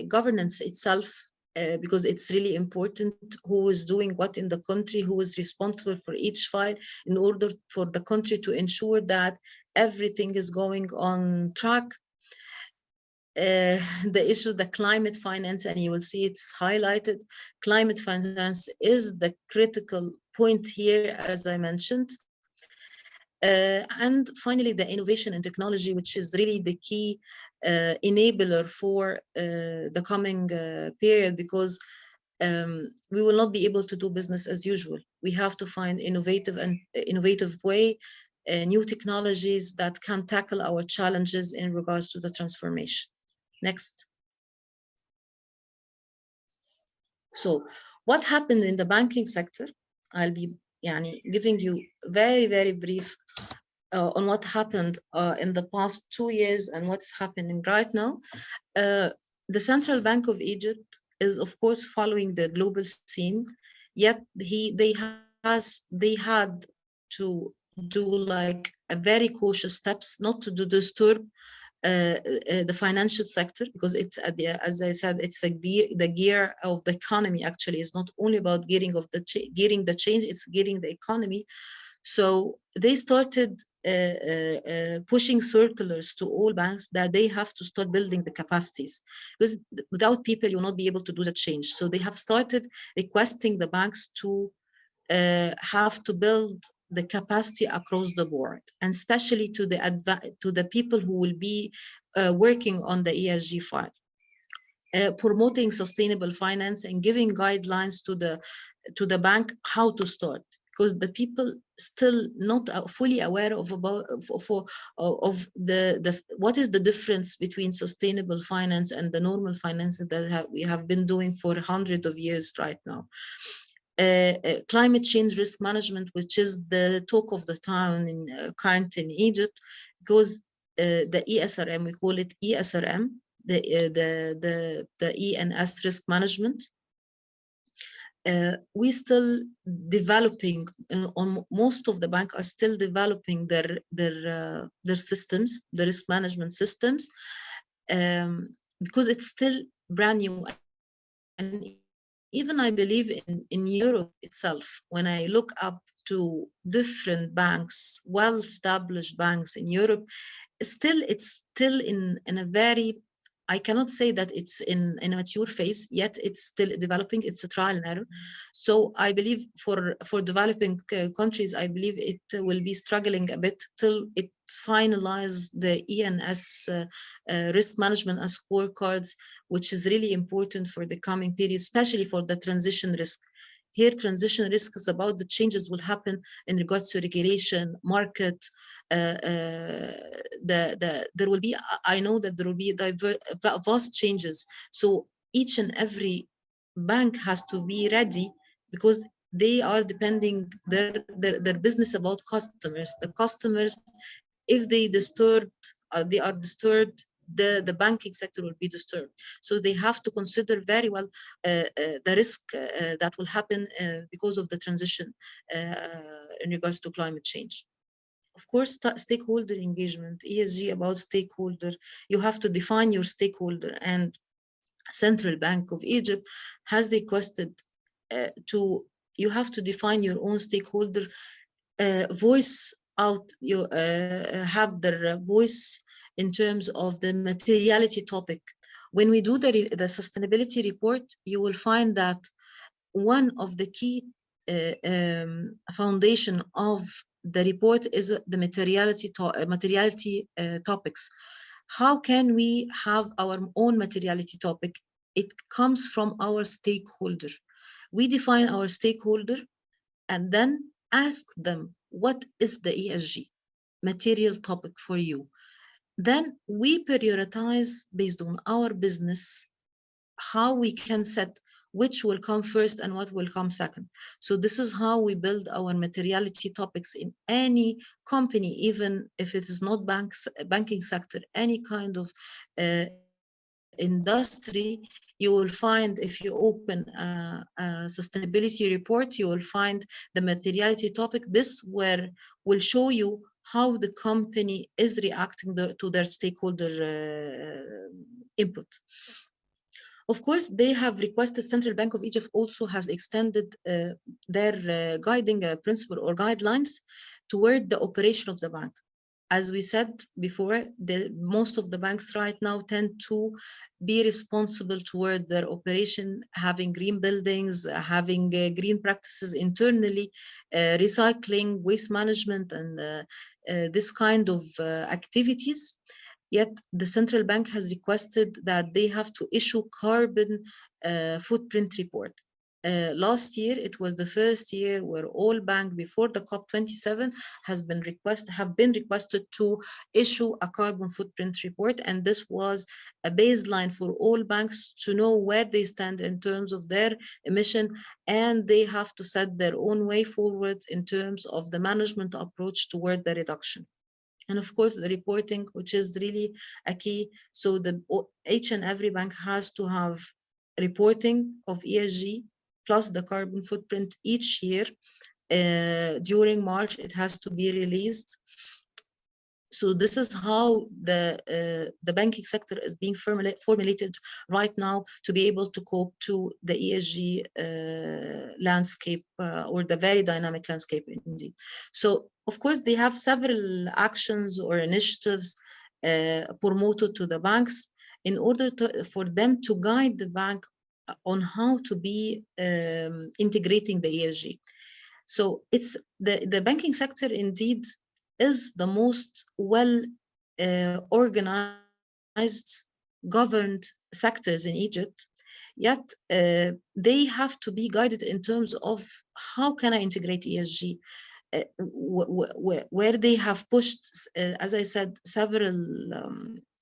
governance itself, because it's really important who is doing what in the country, who is responsible for each file, in order for the country to ensure that everything is going on track. The issue, the climate finance, and you will see it's highlighted. Climate finance is the critical point here, as I mentioned. And finally, the innovation and technology, which is really the key enabler for the coming period, because we will not be able to do business as usual. We have to find innovative way, new technologies that can tackle our challenges in regards to the transformation. Next. So what happened in the banking sector? I'll be giving you very, very brief on what happened in the past 2 years and what's happening right now. The Central Bank of Egypt is, of course, following the global scene, yet they had to do like a very cautious steps, not to disturb the financial sector, because it's as I said, it's like the gear of the economy. Actually, it's not only about gearing the change, it's gearing the economy. So they started pushing circulars to all banks that they have to start building the capacities, because without people, you'll not be able to do the change. So they have started requesting the banks to have to build the capacity across the board, and especially to the people who will be working on the ESG file, promoting sustainable finance and giving guidelines to the bank how to start, because the people still not fully aware of what is the difference between sustainable finance and the normal finance that we have been doing for hundreds of years right now. Climate change risk management, which is the talk of the town current in Egypt, because the ESRM, we call it ESRM, the ENS risk management. We still developing on most of the bank are still developing their systems, the risk management systems, because it's still brand new. And even I believe in Europe itself, when I look up to different banks, well-established banks in Europe, still it's still in a very, I cannot say that it's in a mature phase yet. It's still developing. It's a trial and error. So I believe for developing countries, I believe it will be struggling a bit till it finalize the ENS risk management and scorecards, which is really important for the coming period, especially for the transition risk. Here, transition risk is about the changes will happen in regards to regulation, market. There will be, I know that there will be vast changes. So each and every bank has to be ready, because they are depending their business about customers. The customers, if they are disturbed, the banking sector will be disturbed. So they have to consider very well the risk that will happen because of the transition in regards to climate change. Of course, stakeholder engagement, ESG about stakeholder. You have to define your stakeholder, and Central Bank of Egypt has requested you have to define your own stakeholder, voice out, you have their voice in terms of the materiality topic. When we do the sustainability report, you will find that one of the key foundation of the report is the materiality topics. How can we have our own materiality topic? It comes from our stakeholder. We define our stakeholder and then ask them, what is the ESG material topic for you? Then we prioritize based on our business, how we can set which will come first and what will come second. So this is how we build our materiality topics in any company, even if it is not banking sector, any kind of industry. You will find, if you open a sustainability report, you will find the materiality topic. This will show you how the company is reacting to their stakeholder input. Of course, they have requested, Central Bank of Egypt also has extended their guiding principle or guidelines toward the operation of the bank. As we said before, most of the banks right now tend to be responsible toward their operation, having green buildings, having green practices internally, recycling, waste management, and this kind of activities. Yet the central bank has requested that they have to issue carbon footprint report. Last year, it was the first year where all banks before the COP27 have been requested to issue a carbon footprint report, and this was a baseline for all banks to know where they stand in terms of their emission, and they have to set their own way forward in terms of the management approach toward the reduction. And of course, the reporting, which is really a key. So each and every bank has to have reporting of ESG plus the carbon footprint each year. During March, it has to be released. So this is how the banking sector is being formulated right now to be able to cope to the ESG landscape or the very dynamic landscape indeed. So of course, they have several actions or initiatives promoted to the banks in order for them to guide the bank on how to be integrating the ESG. So it's the banking sector indeed is the most well organized, governed sectors in Egypt. Yet they have to be guided in terms of how can I integrate ESG, where they have pushed, as I said, several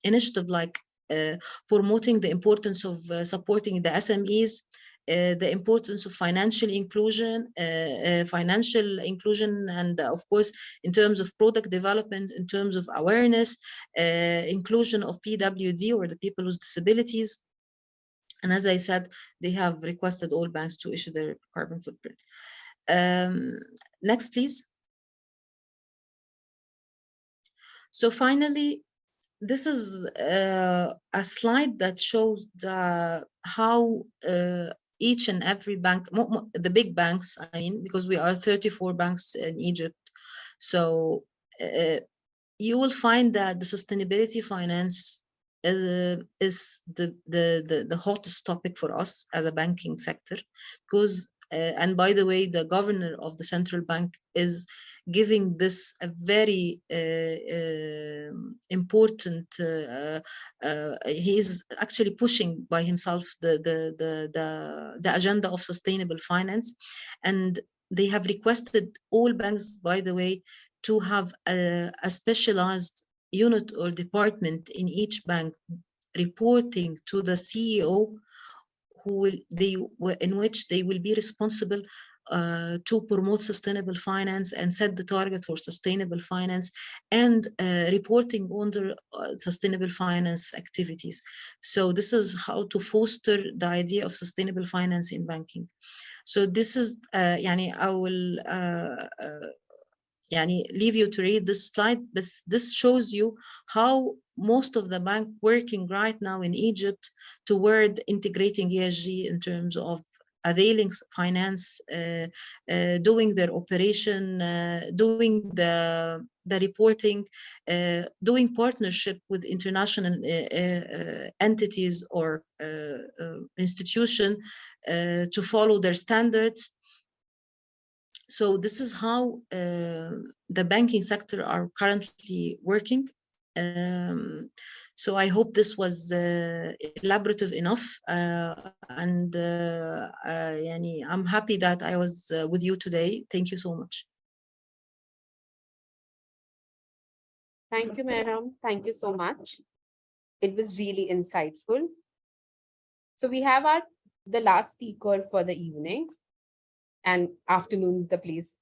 initiatives like promoting the importance of supporting the SMEs, the importance of financial inclusion, and of course, in terms of product development, in terms of awareness, inclusion of PWD or the people with disabilities. And as I said, they have requested all banks to issue their carbon footprint. Next, please. So finally, this is a slide that shows how each and every bank, the big banks, I mean, because we are 34 banks in Egypt. So you will find that the sustainability finance is the hottest topic for us as a banking sector, because and by the way, the governor of the central bank is giving this a very important. He's actually pushing by himself the agenda of sustainable finance, and they have requested all banks, by the way, to have a specialized unit or department in each bank reporting to the CEO, in which they will be responsible to promote sustainable finance and set the target for sustainable finance, and reporting on the sustainable finance activities. So this is how to foster the idea of sustainable finance in banking. So this is I will leave you to read this slide. This shows you how most of the bank working right now in Egypt toward integrating ESG in terms of availing finance, doing their operation, doing the reporting, doing partnership with international entities or institution to follow their standards. So this is how the banking sector are currently working. So I hope this was elaborative enough, and I'm happy that I was with you today. Thank you so much. Thank you, Mehram. Thank you so much. It was really insightful. So we have the last speaker for the evening and afternoon, the place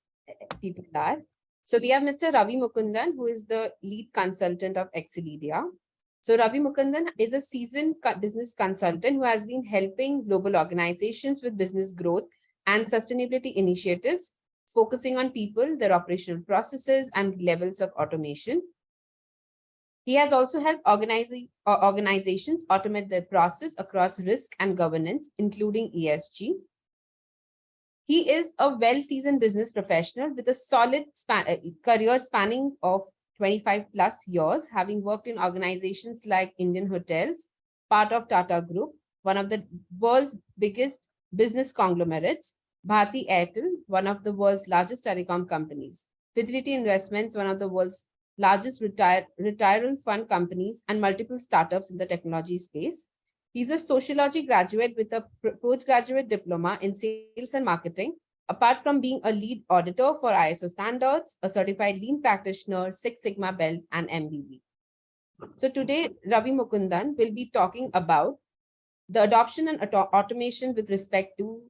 people are. So we have Mr. Ravi Mukundan, who is the lead consultant of Excedia. So Ravi Mukundan is a seasoned business consultant who has been helping global organizations with business growth and sustainability initiatives, focusing on people, their operational processes, and levels of automation. He has also helped organizations automate their process across risk and governance, including ESG. He is a well-seasoned business professional with a solid career spanning of 25 plus years, having worked in organizations like Indian Hotels, part of Tata Group, one of the world's biggest business conglomerates, Bharti Airtel, one of the world's largest telecom companies, Fidelity Investments, one of the world's largest retirement fund companies, and multiple startups in the technology space. He's a sociology graduate with a postgraduate diploma in sales and marketing, apart from being a lead auditor for ISO standards, a certified lean practitioner, Six Sigma belt, and MBB. So today, Ravi Mukundan will be talking about the adoption and automation with respect to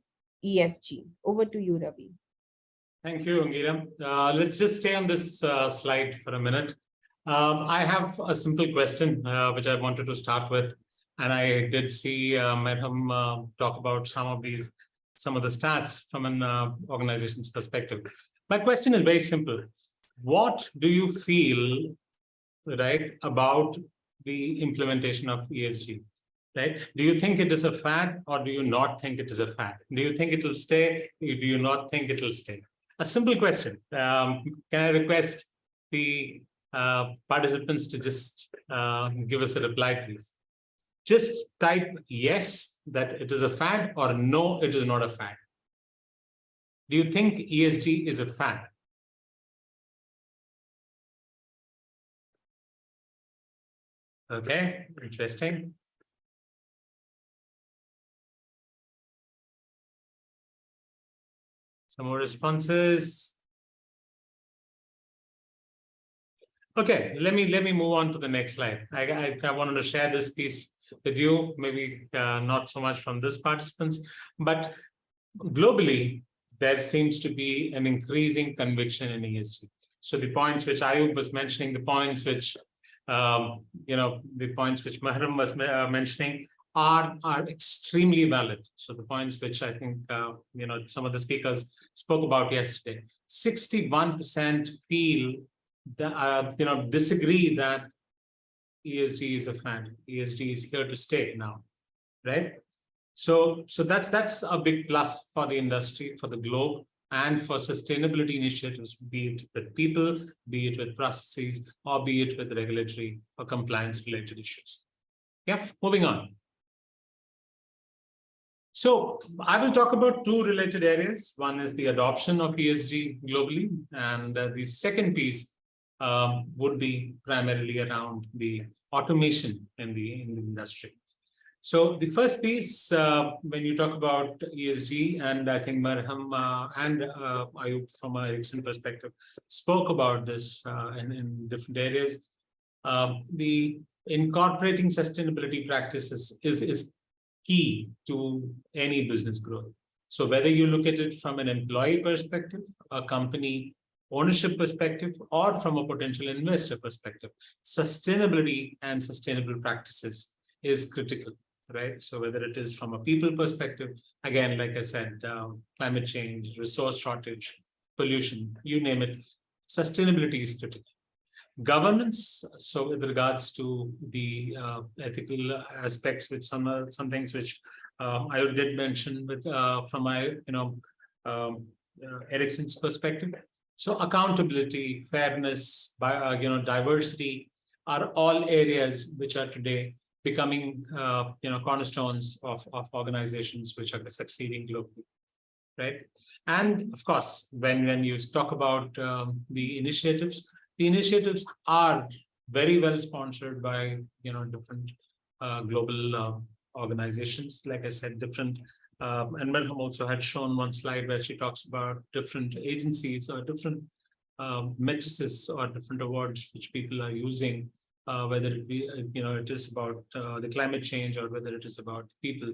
ESG. Over to you, Ravi. Thank you, Angira. Let's just stay on this slide for a minute. I have a simple question, which I wanted to start with. And I did see Mehram talk about some of the stats from an organization's perspective. My question is very simple. What do you feel, right, about the implementation of ESG? Right? Do you think it is a fad, or do you not think it is a fad? Do you think it will stay? Do you not think it will stay? A simple question. Can I request the participants to just give us a reply, please? Just type yes, that it is a fad, or no, it is not a fad. Do you think ESG is a fad? Okay, interesting. Some more responses. Okay, let me move on to the next slide. I wanted to share this piece with you, maybe not so much from this participants, but globally, there seems to be an increasing conviction in ESG. So the points which Ayub was mentioning, the points which, the points which Mehram was mentioning are extremely valid. So the points which I think, some of the speakers spoke about yesterday, 61% feel that, disagree that ESG is a fad. ESG is here to stay now, right? So that's a big plus for the industry, for the globe, and for sustainability initiatives, be it with people, be it with processes, or be it with regulatory or compliance related issues. Yeah, moving on. So I will talk about two related areas. One is the adoption of ESG globally, and the second piece would be primarily around the automation in the industry. So the first piece, when you talk about ESG, and I think Marham and Ayub from a Ericsson perspective spoke about this in different areas, the incorporating sustainability practices is key to any business growth. So whether you look at it from an employee perspective, a company ownership perspective, or from a potential investor perspective, sustainability and sustainable practices is critical, right? So whether it is from a people perspective, again, like I said, climate change, resource shortage, pollution, you name it, sustainability is critical. Governance, so with regards to the ethical aspects, which some things which I did mention with from my Ericsson's perspective. So accountability, fairness, diversity are all areas which are today becoming cornerstones of organizations which are succeeding globally, right? And of course, when you talk about the initiatives are very well sponsored by different global organizations. Like I said, different and Marham also had shown one slide where she talks about different agencies or different matrices or different awards which people are using, whether it be it is about the climate change or whether it is about people.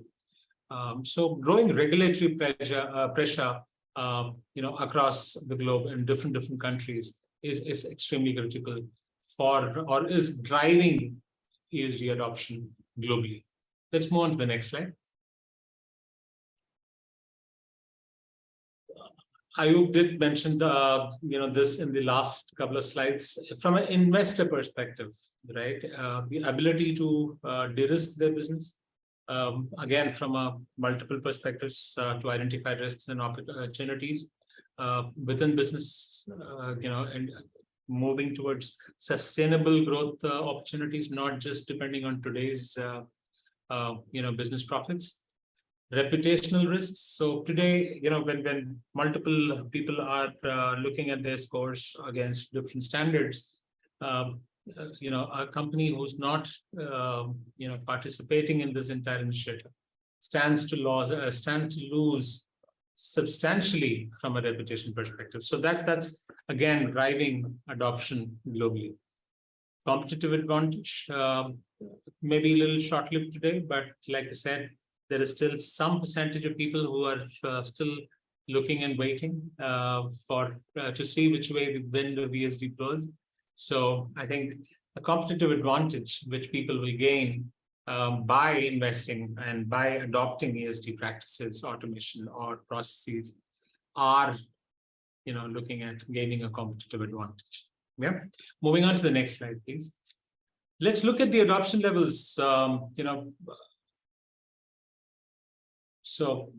So growing regulatory pressure across the globe in different countries is extremely critical for, or is driving ESG adoption globally. Let's move on to the next slide. Ayub did mention this in the last couple of slides. From an investor perspective, right? The ability to de-risk their business. Again, from a multiple perspectives to identify risks and opportunities within business, and moving towards sustainable growth opportunities, not just depending on today's, business profits. Reputational risks. So today, when multiple people are looking at their scores against different standards, a company who's not, participating in this entire initiative stands to lose substantially from a reputation perspective. So that's again driving adoption globally. Competitive advantage, maybe a little short-lived today, but like I said, there is still some percentage of people who are still looking and waiting to see which way the wind of ESG blows. So I think a competitive advantage which people will gain by investing and by adopting ESG practices, automation or processes are, looking at gaining a competitive advantage. Yeah. Moving on to the next slide, please. Let's look at the adoption levels. So,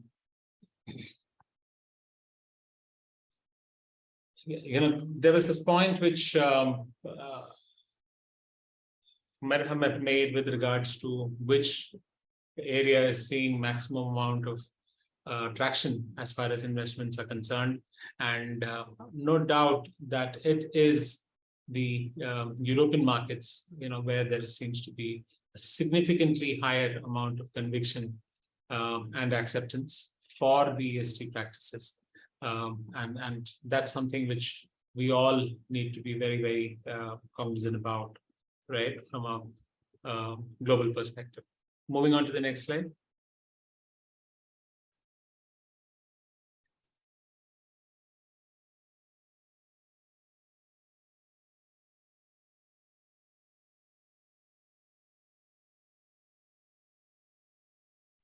there was this point which Marham had made with regards to which area is seeing maximum amount of traction as far as investments are concerned. And no doubt that it is the European markets, where there seems to be a significantly higher amount of conviction and acceptance for the ESG practices. And that's something which we all need to be very, very cognizant about, right, from a global perspective. Moving on to the next slide.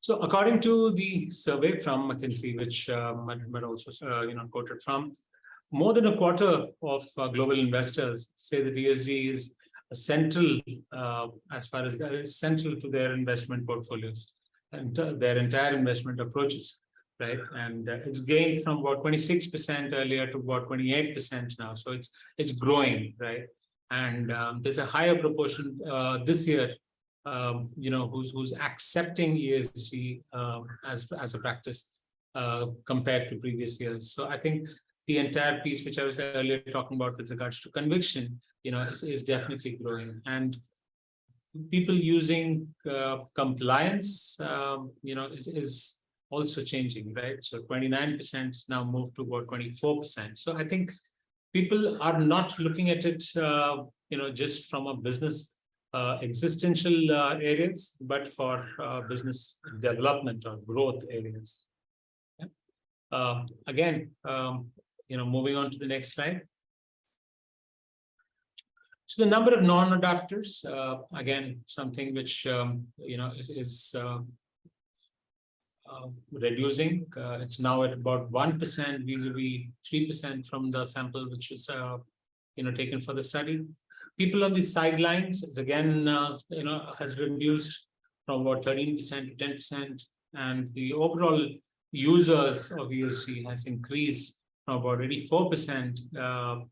So according to the survey from McKinsey, which Matt also quoted from, more than a quarter of global investors say that ESG is central as far as central to their investment portfolios. their entire investment approaches, right? And it's gained from about 26% earlier to about 28% now. So it's growing, right? And there's a higher proportion this year, who's accepting ESG as a practice compared to previous years. So I think the entire piece, which I was earlier talking about with regards to conviction, is definitely growing. And people using compliance, is also changing, right? So 29% now moved to about 24%. So I think people are not looking at it, just from a business existential areas, but for business development or growth areas. Yeah. Again, moving on to the next slide. So the number of non-adopters, again, something which is reducing. It's now at about 1% vis-a-vis 3% from the sample which was taken for the study. People on the sidelines is again has reduced from about 13% to 10%, and the overall users of ESG has increased from about 84% of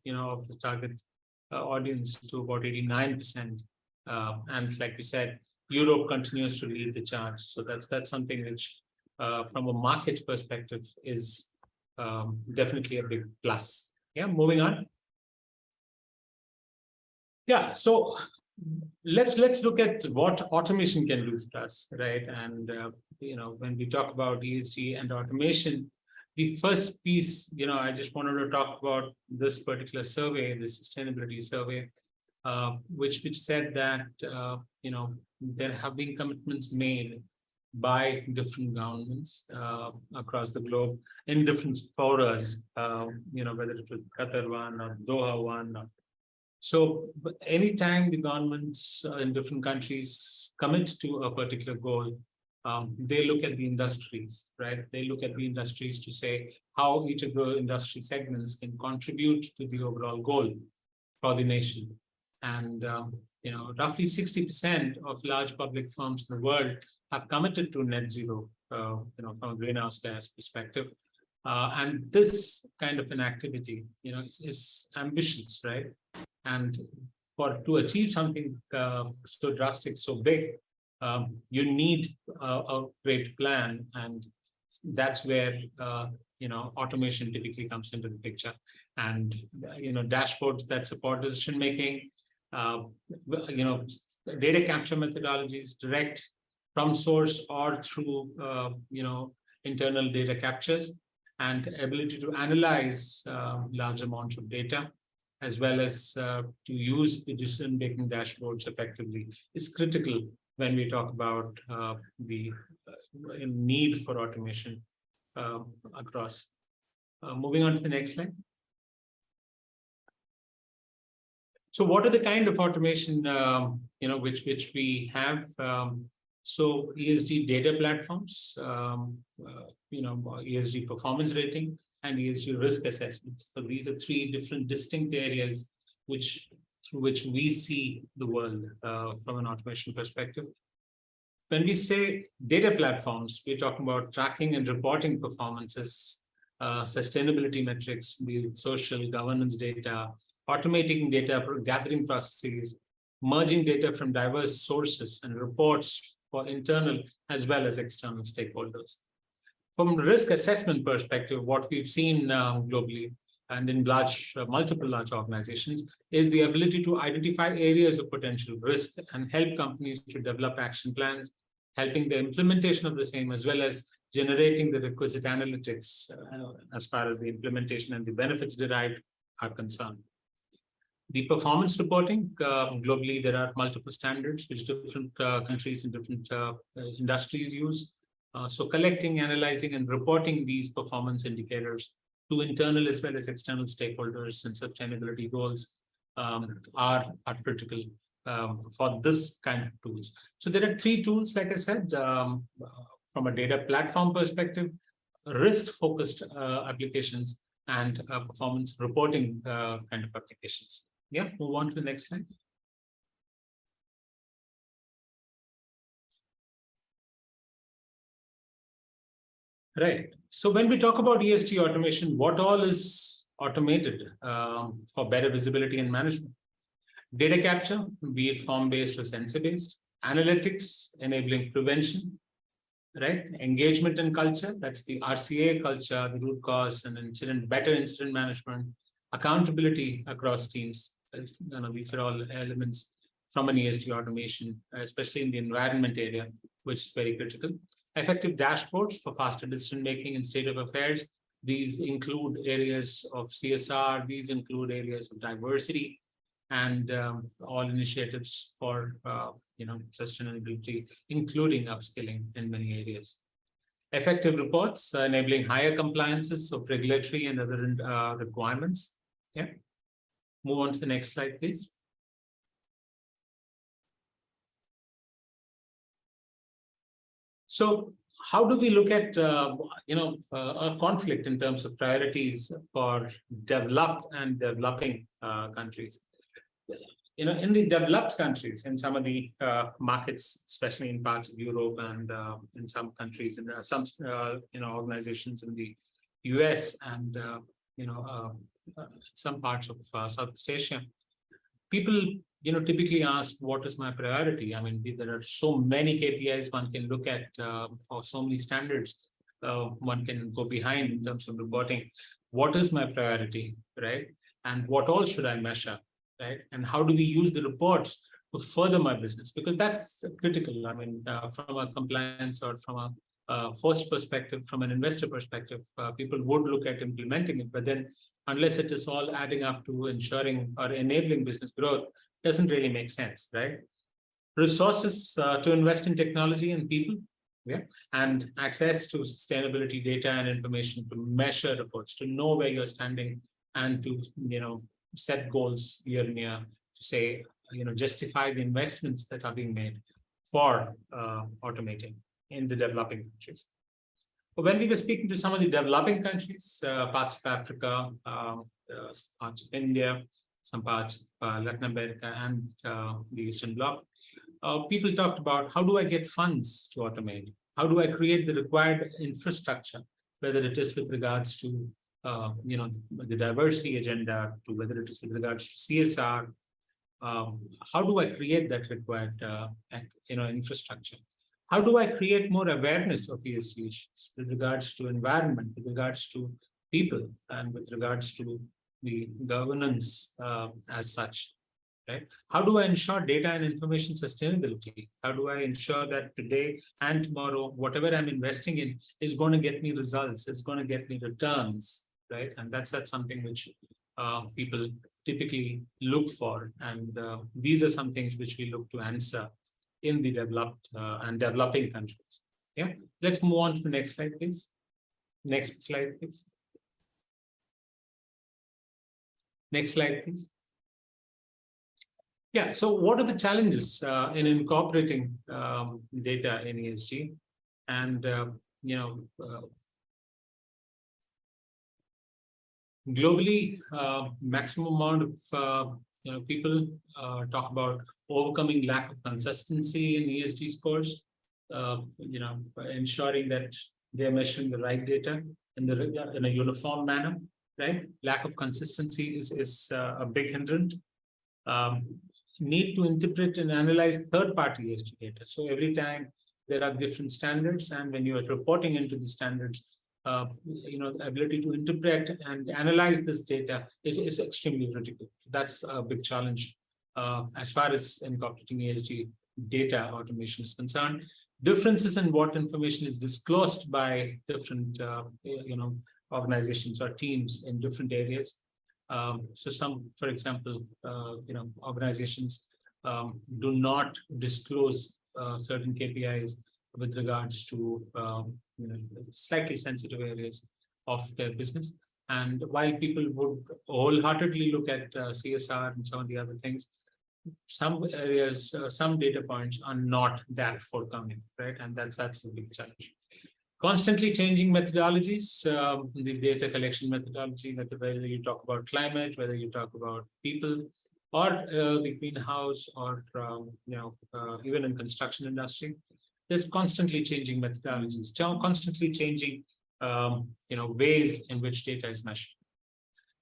the target audience to about 89%. And like we said, Europe continues to lead the charge. So that's something which, from a market perspective, is definitely a big plus. Yeah, moving on. Yeah, so let's look at what automation can do for us, right? And when we talk about ESG and automation, the first piece, I just wanted to talk about this particular survey, the sustainability survey, which said that there have been commitments made by different governments across the globe in different forums, whether it was Qatar one or Doha one. So anytime the governments in different countries commit to a particular goal, they look at the industries, right? They look at the industries to say how each of the industry segments can contribute to the overall goal for the nation. And roughly 60% of large public firms in the world have committed to net zero, from a greenhouse gas perspective. And this kind of an activity, is ambitious, right? And to achieve something so drastic, so big, you need a great plan, and that's where automation typically comes into the picture. And dashboards that support decision making, data capture methodologies, direct from source or through internal data captures, and ability to analyze large amounts of data, as well as to use the decision-making dashboards effectively, is critical when we talk about the need for automation across. Moving on to the next slide. So what are the kind of automation which we have? So ESG data platforms, ESG performance rating, and ESG risk assessments. So these are three different distinct areas through which we see the world from an automation perspective. When we say data platforms, we're talking about tracking and reporting performances, sustainability metrics, be it social governance data, automating data gathering processes, merging data from diverse sources and reports for internal as well as external stakeholders. From a risk assessment perspective, what we've seen globally and in multiple large organizations is the ability to identify areas of potential risk and help companies to develop action plans, helping the implementation of the same, as well as generating the requisite analytics as far as the implementation and the benefits derived are concerned. The performance reporting, globally, there are multiple standards which different countries and different industries use. So collecting, analyzing, and reporting these performance indicators to internal as well as external stakeholders and sustainability goals are critical for this kind of tools. So there are three tools, like I said, from a data platform perspective, risk-focused applications, and performance reporting kind of applications. Yeah, move on to the next slide. Right. So when we talk about ESG automation, what all is automated for better visibility and management? Data capture, be it form-based or sensor-based. Analytics, enabling prevention. Right? Engagement and culture, that's the RCA culture, the root cause and better incident management. Accountability across teams. These are all elements from an ESG automation, especially in the environment area, which is very critical. Effective dashboards for faster decision-making in state of affairs. These include areas of CSR, these include areas of diversity, and all initiatives for sustainability, including upskilling in many areas. Effective reports, enabling higher compliances of regulatory and other requirements. Yeah. Move on to the next slide, please. So how do we look at a conflict in terms of priorities for developed and developing countries? In the developed countries, in some of the markets, especially in parts of Europe and in some countries, and some organizations in the US and some parts of Southeast Asia, people typically ask, what is my priority? I mean, there are so many KPIs one can look at, or so many standards one can go behind in terms of reporting. What is my priority, right? And what all should I measure, right? And how do we use the reports to further my business? Because that's critical. I mean, from a compliance or from a first perspective, from an investor perspective, people would look at implementing it, but then unless it is all adding up to ensuring or enabling business growth, doesn't really make sense, right? Resources to invest in technology and people, yeah, and access to sustainability data and information to measure reports, to know where you're standing, and to set goals year in year to say justify the investments that are being made for automating in the developing countries. But when we were speaking to some of the developing countries, parts of Africa, parts of India, some parts of Latin America and the Eastern Bloc, people talked about, how do I get funds to automate? How do I create the required infrastructure, whether it is with regards to the diversity agenda, to whether it is with regards to CSR? How do I create that required infrastructure? How do I create more awareness of ESG issues with regards to environment, with regards to people, and with regards to the governance as such, right? How do I ensure data and information sustainability? How do I ensure that today and tomorrow, whatever I'm investing in is going to get me results, it's going to get me returns, right? And that's something which people typically look for. And these are some things which we look to answer in the developed and developing countries. Yeah, let's move on to the next slide, please. Next slide, please. Next slide, please. Yeah, so what are the challenges in incorporating data in ESG? And, globally, maximum amount of people talk about overcoming lack of consistency in ESG scores, ensuring that they're measuring the right data in a uniform manner, right? Lack of consistency is a big hindrance. Need to interpret and analyze third-party ESG data. So every time there are different standards, and when you are reporting into the standards, the ability to interpret and analyze this data is extremely critical. That's a big challenge as far as incorporating ESG data automation is concerned. Differences in what information is disclosed by different organizations or teams in different areas. So some, for example, organizations do not disclose certain KPIs with regards to slightly sensitive areas of their business. And while people would wholeheartedly look at CSR and some of the other things, some areas, some data points are not that forthcoming, right? And that's a big challenge. Constantly changing methodologies, the data collection methodology, whether you talk about climate, whether you talk about people, or the greenhouse, or even in construction industry, there's constantly changing methodologies, constantly changing ways in which data is measured.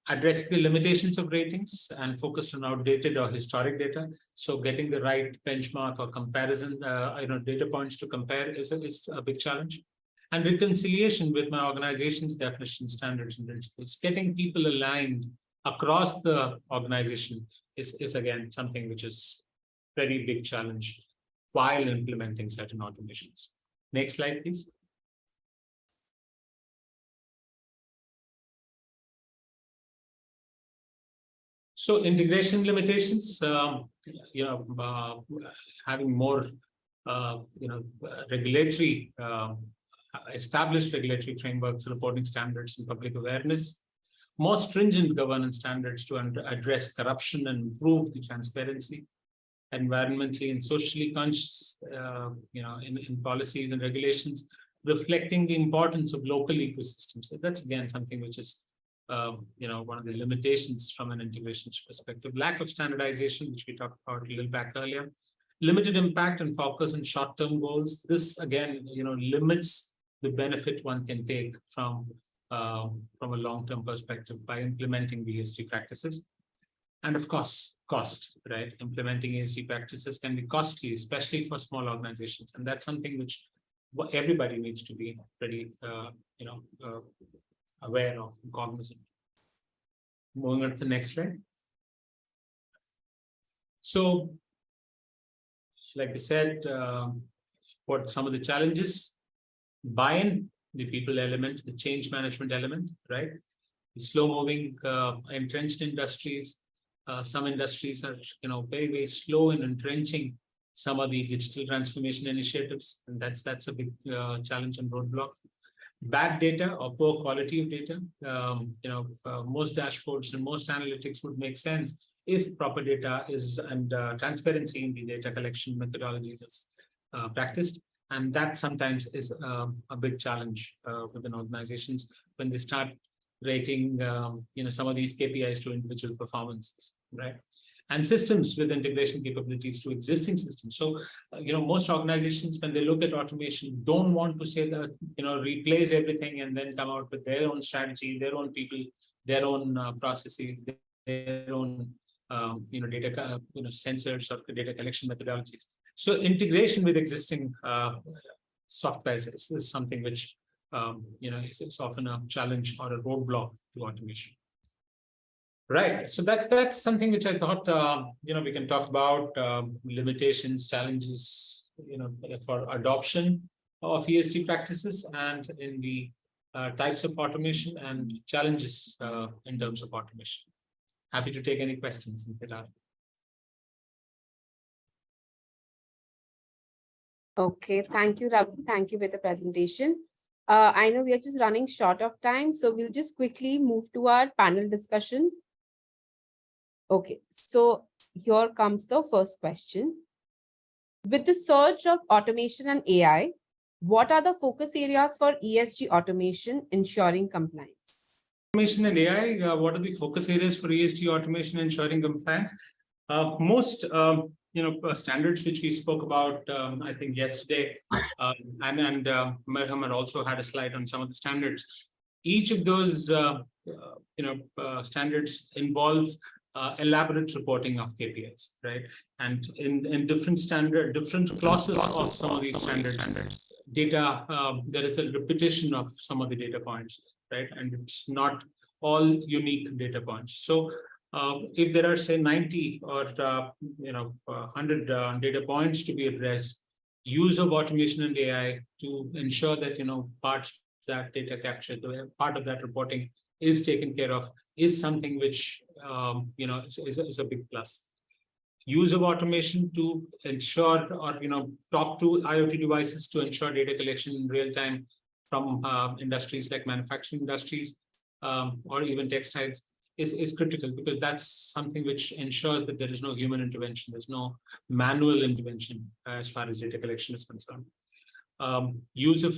Addressing the limitations of ratings and focused on outdated or historic data. So getting the right benchmark or comparison, data points to compare is a big challenge. And reconciliation with my organization's definition, standards, and principles. Getting people aligned across the organization is again something which is very big challenge while implementing certain automations. Next slide, please. So integration limitations, having more, regulatory, established regulatory frameworks, reporting standards, and public awareness, more stringent governance standards to address corruption and improve the transparency, environmentally and socially conscious, in policies and regulations, reflecting the importance of local ecosystems. So that's again something which is one of the limitations from an integration perspective. Lack of standardization, which we talked about a little back earlier. Limited impact and focus on short-term goals. This again, limits the benefit one can take from a long-term perspective by implementing the ESG practices. And of course, cost, right? Implementing ESG practices can be costly, especially for small organizations. And that's something which everybody needs to be pretty, aware of and cognizant. Moving on to the next slide. So, like I said, what some of the challenges? Buy-in, the people element, the change management element, right? The slow-moving, entrenched industries. Some industries are, very, very slow in entrenching some of the digital transformation initiatives, and that's a big challenge and roadblock. Bad data or poor quality of data. Most dashboards and most analytics would make sense if proper data is and transparency in the data collection methodologies is practiced. And that sometimes is a big challenge within organizations when they start rating, some of these KPIs to individual performances, right? And systems with integration capabilities to existing systems. So, most organizations, when they look at automation, don't want to say that, replace everything and then come out with their own strategy, their own people, their own processes, their own, data, sensors or data collection methodologies. So integration with existing softwares is something which, is often a challenge or a roadblock to automation. Right. So that's something which I thought, we can talk about limitations, challenges, for adoption of ESG practices and in the types of automation and challenges in terms of automation. Happy to take any questions if there are. Okay, thank you, Ravi. Thank you for the presentation. I know we are just running short of time, so we'll just quickly move to our panel discussion. Okay, so here comes the first question. With the surge of automation and AI, what are the focus areas for ESG automation ensuring compliance? Automation and AI, what are the focus areas for ESG automation ensuring compliance? Most standards which we spoke about, I think yesterday, and Merham had also had a slide on some of the standards. Each of those, standards involves elaborate reporting of KPIs, right? And in different clauses of some of these standards, data, there is a repetition of some of the data points, right? And it's not all unique data points. So if there are, say, 90 or 100 data points to be addressed, use of automation and AI to ensure that parts that data captured, part of that reporting is taken care of, is something which is a big plus. Use of automation to ensure or talk to IoT devices to ensure data collection in real time from industries like manufacturing industries or even textiles is critical, because that's something which ensures that there is no human intervention, there's no manual intervention as far as data collection is concerned. Use of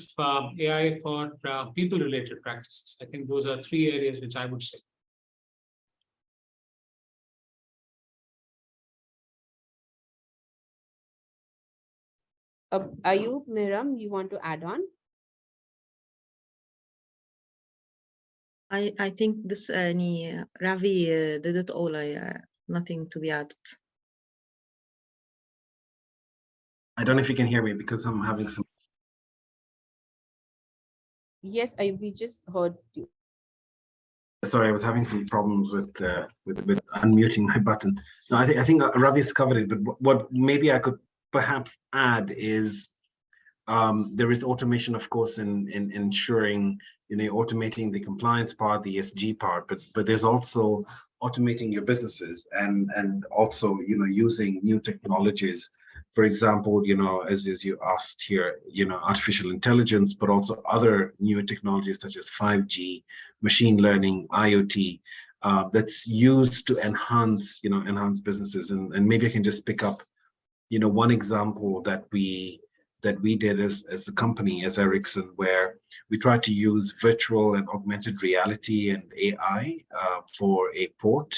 AI for people-related practices. I think those are three areas which I would say. Ayub, Miram, you want to add on? I think this Ravi did it all. Nothing to be added. I don't know if you can hear me because I'm having some. Yes, we just heard you. Sorry, I was having some problems with unmuting my button. No, I think Ravi's covered it, but what maybe I could perhaps add is there is automation, of course, in ensuring, automating the compliance part, the ESG part, but there's also automating your businesses and also, using new technologies. For example, as you asked here, artificial intelligence, but also other new technologies such as 5G, machine learning, IoT, that's used to enhance businesses. And maybe I can just pick up, one example that we did as a company, as Ericsson, where we tried to use virtual and augmented reality and AI for a port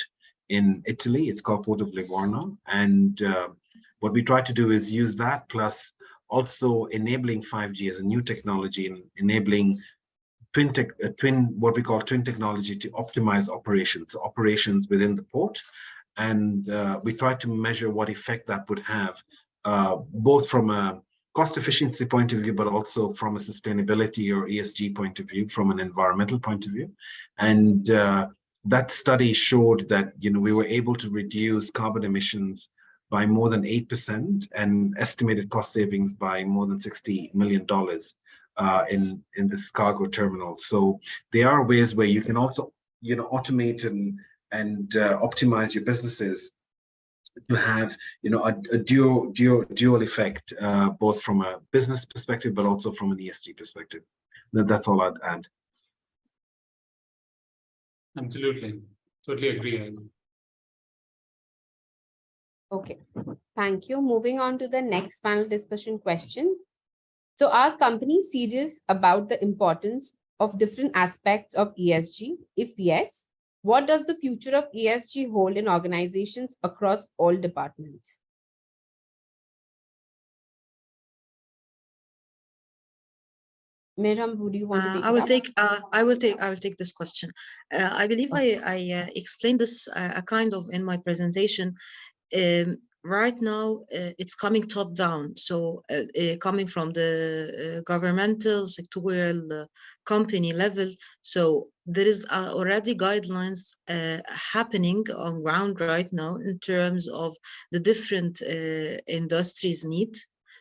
in Italy. It's called Port of Livorno. And what we tried to do is use that plus also enabling 5G as a new technology and enabling what we call twin technology to optimize operations within the port. And we tried to measure what effect that would have, both from a cost efficiency point of view, but also from a sustainability or ESG point of view, from an environmental point of view. And that study showed that, we were able to reduce carbon emissions by more than 8% and estimated cost savings by more than $60 million in this cargo terminal. So there are ways where you can also, automate and optimize your businesses to have, a dual effect, both from a business perspective, but also from an ESG perspective. That's all I'd add. Absolutely. Totally agree. Okay, thank you. Moving on to the next panel discussion question. So are companies serious about the importance of different aspects of ESG? If yes, what does the future of ESG hold in organizations across all departments? Mehram, would you want to take it up? I will take this question. I believe I explained this kind of in my presentation. Right now, it's coming top down. So coming from the governmental, sectorial, company level. So there is already guidelines happening on ground right now in terms of the different industries need.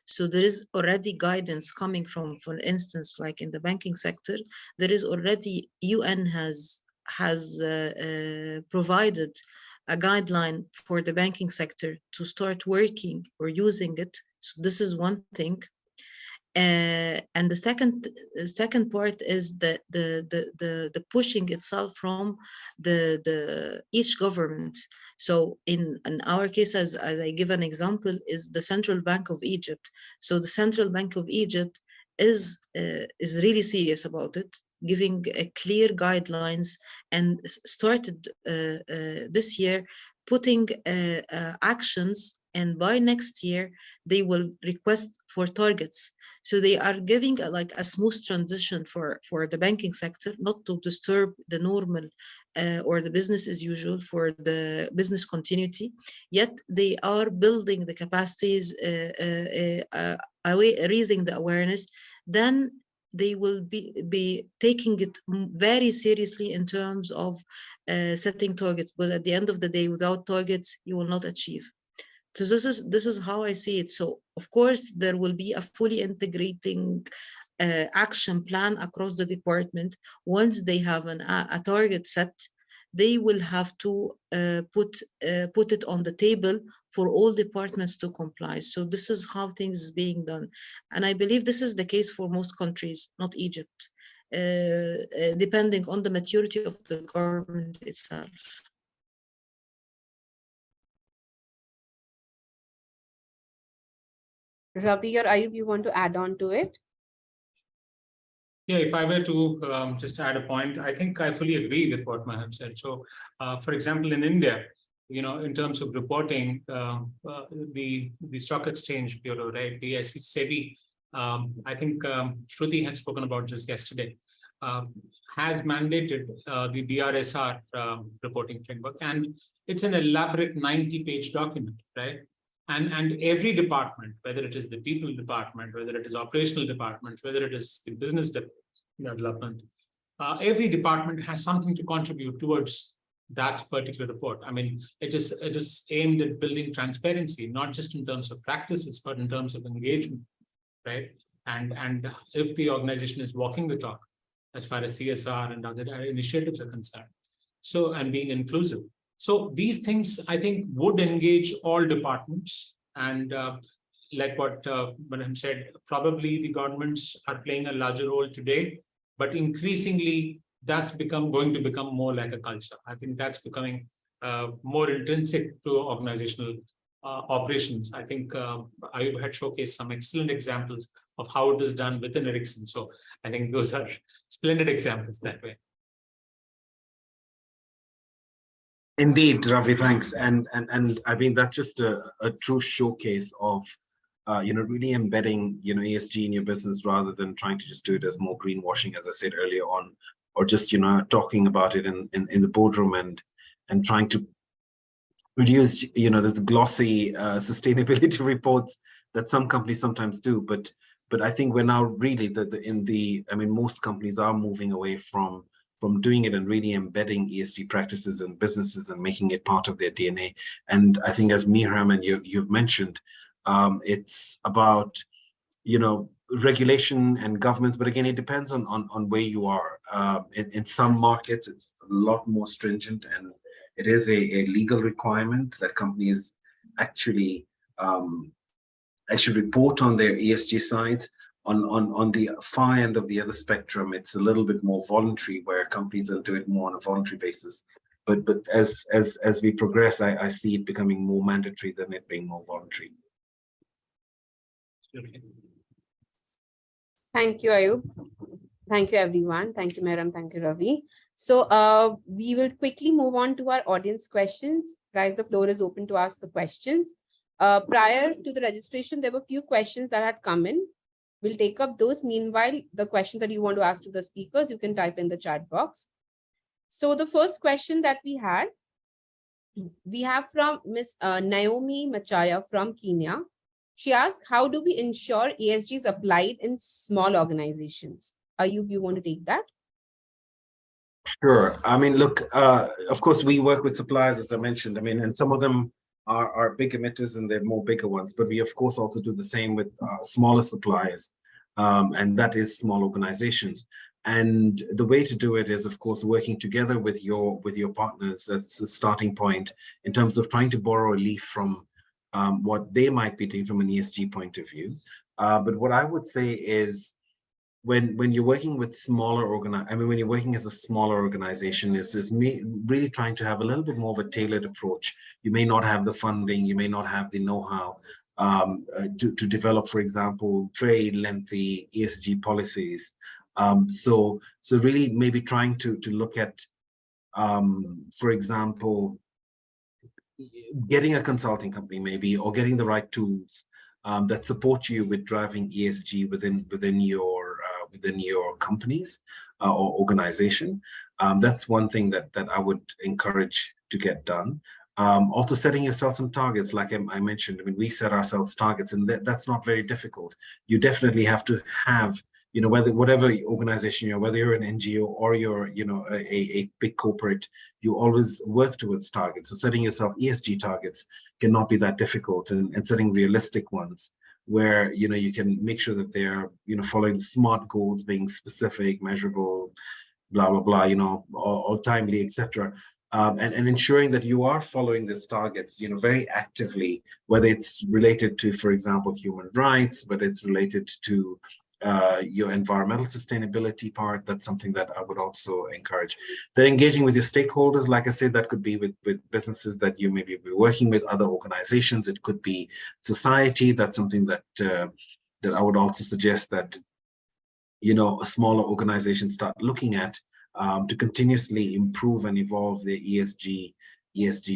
So there is already guidance coming from, for instance, like in the banking sector, there is already UN has provided a guideline for the banking sector to start working or using it. So this is one thing. And the second part is the pushing itself from the each government. So in our case, as I give an example, is the Central Bank of Egypt. So the Central Bank of Egypt is really serious about it, giving clear guidelines, and started this year putting actions, and by next year they will request for targets. So they are giving like a smooth transition for the banking sector, not to disturb the normal or the business as usual for the business continuity. Yet they are building the capacities, raising the awareness. Then they will be taking it very seriously in terms of setting targets. But at the end of the day, without targets, you will not achieve. So this is how I see it. So of course there will be a fully integrating action plan across the department. Once they have a target set, they will have to put it on the table for all departments to comply. So this is how things is being done, and I believe this is the case for most countries, not Egypt, depending on the maturity of the government itself. Ravi or Ayub, you want to add on to it? Yeah, if I were to just add a point, I think I fully agree with what Maham said. So, for example, in India, in terms of reporting, the Stock Exchange Bureau, right, the SEBI, I think Shruti had spoken about just yesterday. has mandated the BRSR reporting framework, and it's an elaborate 90-page document, right? And every department, whether it is the people department, whether it is operational departments, whether it is the business development, every department has something to contribute towards that particular report. I mean, it is aimed at building transparency, not just in terms of practices, but in terms of engagement, right? And if the organization is walking the talk as far as CSR and other initiatives are concerned, so, and being inclusive. So these things, I think, would engage all departments. And like what Madam said, probably the governments are playing a larger role today, but increasingly that's going to become more like a culture. I think that's becoming more intrinsic to organizational operations. I think Ayub had showcased some excellent examples of how it is done within Ericsson. So I think those are splendid examples that way. Indeed, Ravi, thanks. And I mean, that's just a true showcase of, really embedding, ESG in your business rather than trying to just do it as more greenwashing, as I said earlier on, or just, talking about it in the boardroom and trying to produce, this glossy sustainability reports that some companies sometimes do. But I think we're now really most companies are moving away from doing it and really embedding ESG practices in businesses and making it part of their DNA. And I think, as Mihram and you've mentioned, it's about, regulation and governments, but again, it depends on where you are. In some markets, it's a lot more stringent, and it is a legal requirement that companies actually report on their ESG sides. On the far end of the other spectrum, it's a little bit more voluntary, where companies will do it more on a voluntary basis. But as we progress, I see it becoming more mandatory than it being more voluntary. Thank you, Ayub. Thank you, everyone. Thank you, Mehram. Thank you, Ravi. So we will quickly move on to our audience questions. Guys, the floor is open to ask the questions. Prior to the registration, there were a few questions that had come in. We'll take up those. Meanwhile, the questions that you want to ask to the speakers, you can type in the chat box. So the first question that we have from Ms. Naomi Macharia from Kenya. She asked, how do we ensure ESG is applied in small organizations? Ayub, you want to take that? Sure. I mean, look, of course, we work with suppliers, as I mentioned. I mean, and some of them are big emitters and they're more bigger ones, but we of course also do the same with smaller suppliers, and that is small organizations. And the way to do it is, of course, working together with your partners. That's the starting point in terms of trying to borrow a leaf from what they might be doing from an ESG point of view. But what I would say is, when you're working with when you're working as a smaller organization, is really trying to have a little bit more of a tailored approach. You may not have the funding, you may not have the know-how to develop, for example, very lengthy ESG policies. So really maybe trying to look at, for example, getting a consulting company maybe, or getting the right tools that support you with driving ESG within your companies or organization. That's one thing that I would encourage to get done. Also setting yourself some targets, like I mentioned. I mean, we set ourselves targets, and that's not very difficult. You definitely have to have, whatever organization you're, whether you're an NGO or you're, a big corporate, you always work towards targets. So setting yourself ESG targets cannot be that difficult, and setting realistic ones where, you can make sure that they're, following SMART goals, being specific, measurable, blah, blah, blah, all timely, etc. And ensuring that you are following these targets, very actively, whether it's related to, for example, human rights, whether it's related to your environmental sustainability part. That's something that I would also encourage. Then engaging with your stakeholders, like I said, that could be with businesses that you maybe be working with, other organizations. It could be society. That's something that I would also suggest that, a smaller organization start looking at to continuously improve and evolve their ESG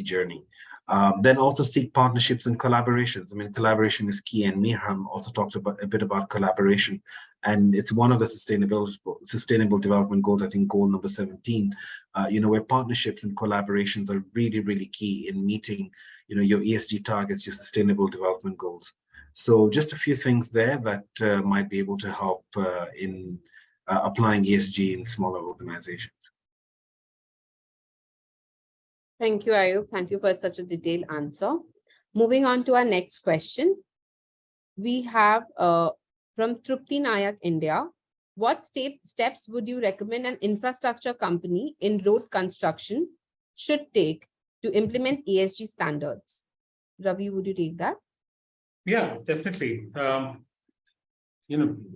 journey. Then also seek partnerships and collaborations. I mean, collaboration is key, and Mihram also talked about a bit about collaboration, and it's one of the sustainable development goals. I think goal number 17. Where partnerships and collaborations are really, really key in meeting, your ESG targets, your sustainable development goals. So just a few things there that might be able to help in applying ESG in smaller organizations. Thank you, Ayub. Thank you for such a detailed answer. Moving on to our next question. We have from Trupti Nayak, India. What steps would you recommend an infrastructure company in road construction should take to implement ESG standards? Ravi, would you take that? Yeah, definitely.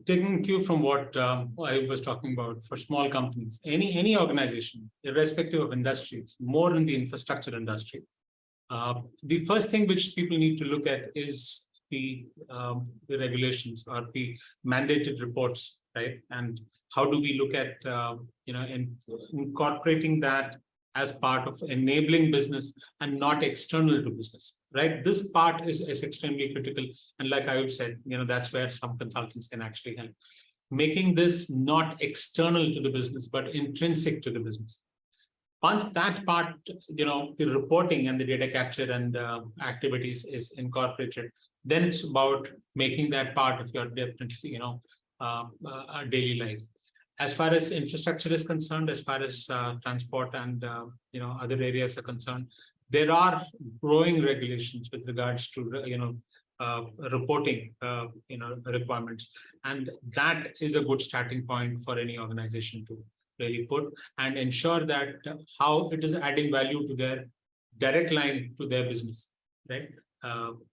Taking cue from what I was talking about for small companies, any organization, irrespective of industries, more in the infrastructure industry, the first thing which people need to look at is the regulations or the mandated reports, right? And how do we look at incorporating that as part of enabling business and not external to business, right? This part is extremely critical. And like Ayub said, that's where some consultants can actually help. Making this not external to the business, but intrinsic to the business. Once that part, the reporting and the data capture and activities is incorporated, then it's about making that part of your definitely, daily life. As far as infrastructure is concerned, as far as transport and other areas are concerned, there are growing regulations with regards to reporting requirements, and that is a good starting point for any organization to really put and ensure that how it is adding value to their direct line to their business, right?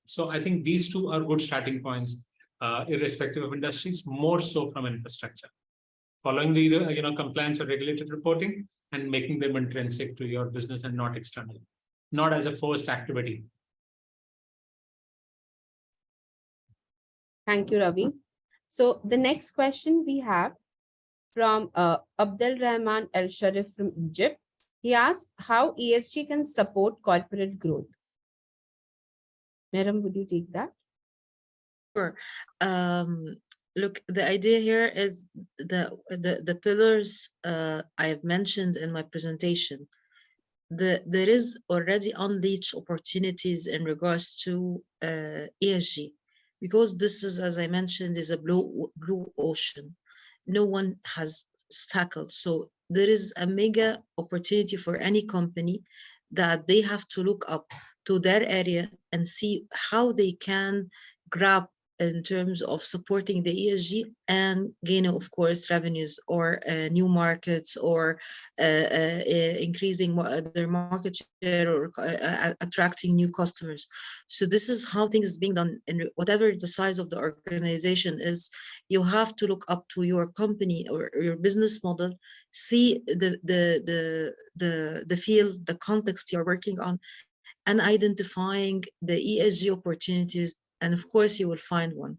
So I think these two are good starting points, irrespective of industries, more so from infrastructure. Following the compliance or regulated reporting and making them intrinsic to your business and not external, not as a forced activity. Thank you, Ravi. So the next question we have from Abdul Rahman El Sharif from Egypt. He asks how ESG can support corporate growth. Madam, would you take that? Sure. Look, the idea here is the pillars I have mentioned in my presentation. There is already unleashed opportunities in regards to ESG, because this is, as I mentioned, is a blue ocean. No one has tackled. So there is a mega opportunity for any company that they have to look up to their area and see how they can grab in terms of supporting the ESG and gain, of course, revenues or new markets or increasing their market share or attracting new customers. So this is how things is being done. In whatever the size of the organization is, you have to look up to your company or your business model, see the field, the context you're working on, and identifying the ESG opportunities. And of course, you will find one.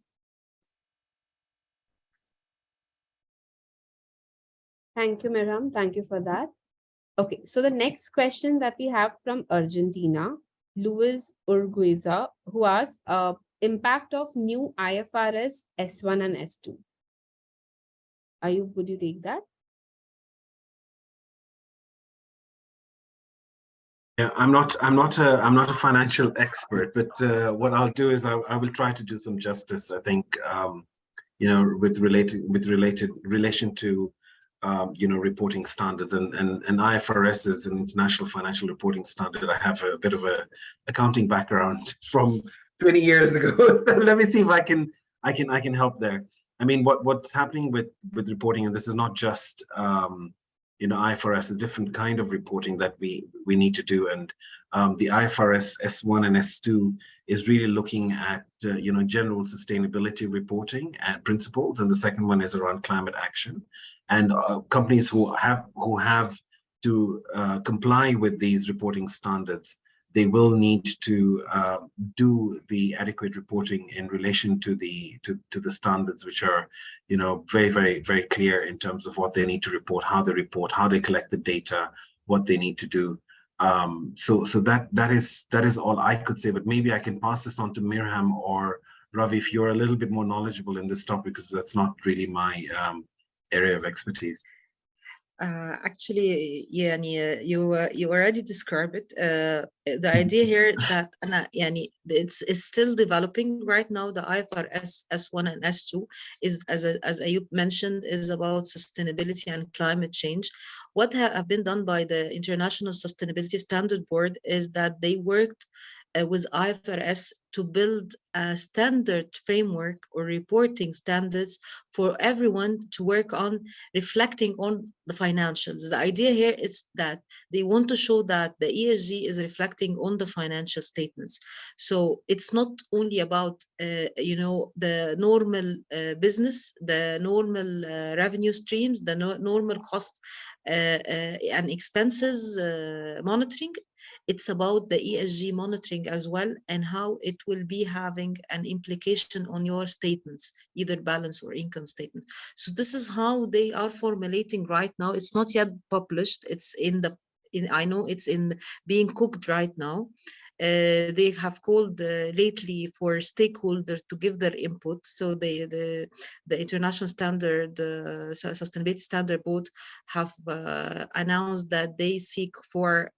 Thank you, Miriam. Thank you for that. Okay, so the next question that we have from Argentina, Luis Urguiza, who asks, impact of new IFRS S1 and S2. Ayub, would you take that? Yeah, I'm not a financial expert, but what I'll do is I will try to do some justice. I think with relation to reporting standards and IFRS is an international financial reporting standard. I have a bit of a accounting background from 20 years ago. Let me see if I can help there. I mean, what's happening with reporting, and this is not just IFRS, a different kind of reporting that we need to do. And the IFRS S1 and S2 is really looking at general sustainability reporting and principles, and the second one is around climate action. And companies who have to comply with these reporting standards, they will need to do the adequate reporting in relation to the standards, which are very, very, very clear in terms of what they need to report, how they collect the data, what they need to do. So that is all I could say, but maybe I can pass this on to Mirham or Ravi if you're a little bit more knowledgeable in this topic, because that's not really my area of expertise. Actually, يعني you already described it. The idea here that يعني it's still developing right now. The IFRS S1 and S2 is, as Ayub mentioned, is about sustainability and climate change. What have been done by the International Sustainability Standard Board is that they worked with IFRS to build a standard framework or reporting standards for everyone to work on, reflecting on the financials. The idea here is that they want to show that the ESG is reflecting on the financial statements. So it's not only about the normal business, the normal revenue streams, the normal costs and expenses monitoring. It's about the ESG monitoring as well, and how it will be having an implication on your statements, either balance or income statement. So this is how they are formulating right now. It's not yet published. It's I know it's in being cooked right now. They have called lately for stakeholders to give their input. So the International Standard Sustainability Standard Board have announced that they seek for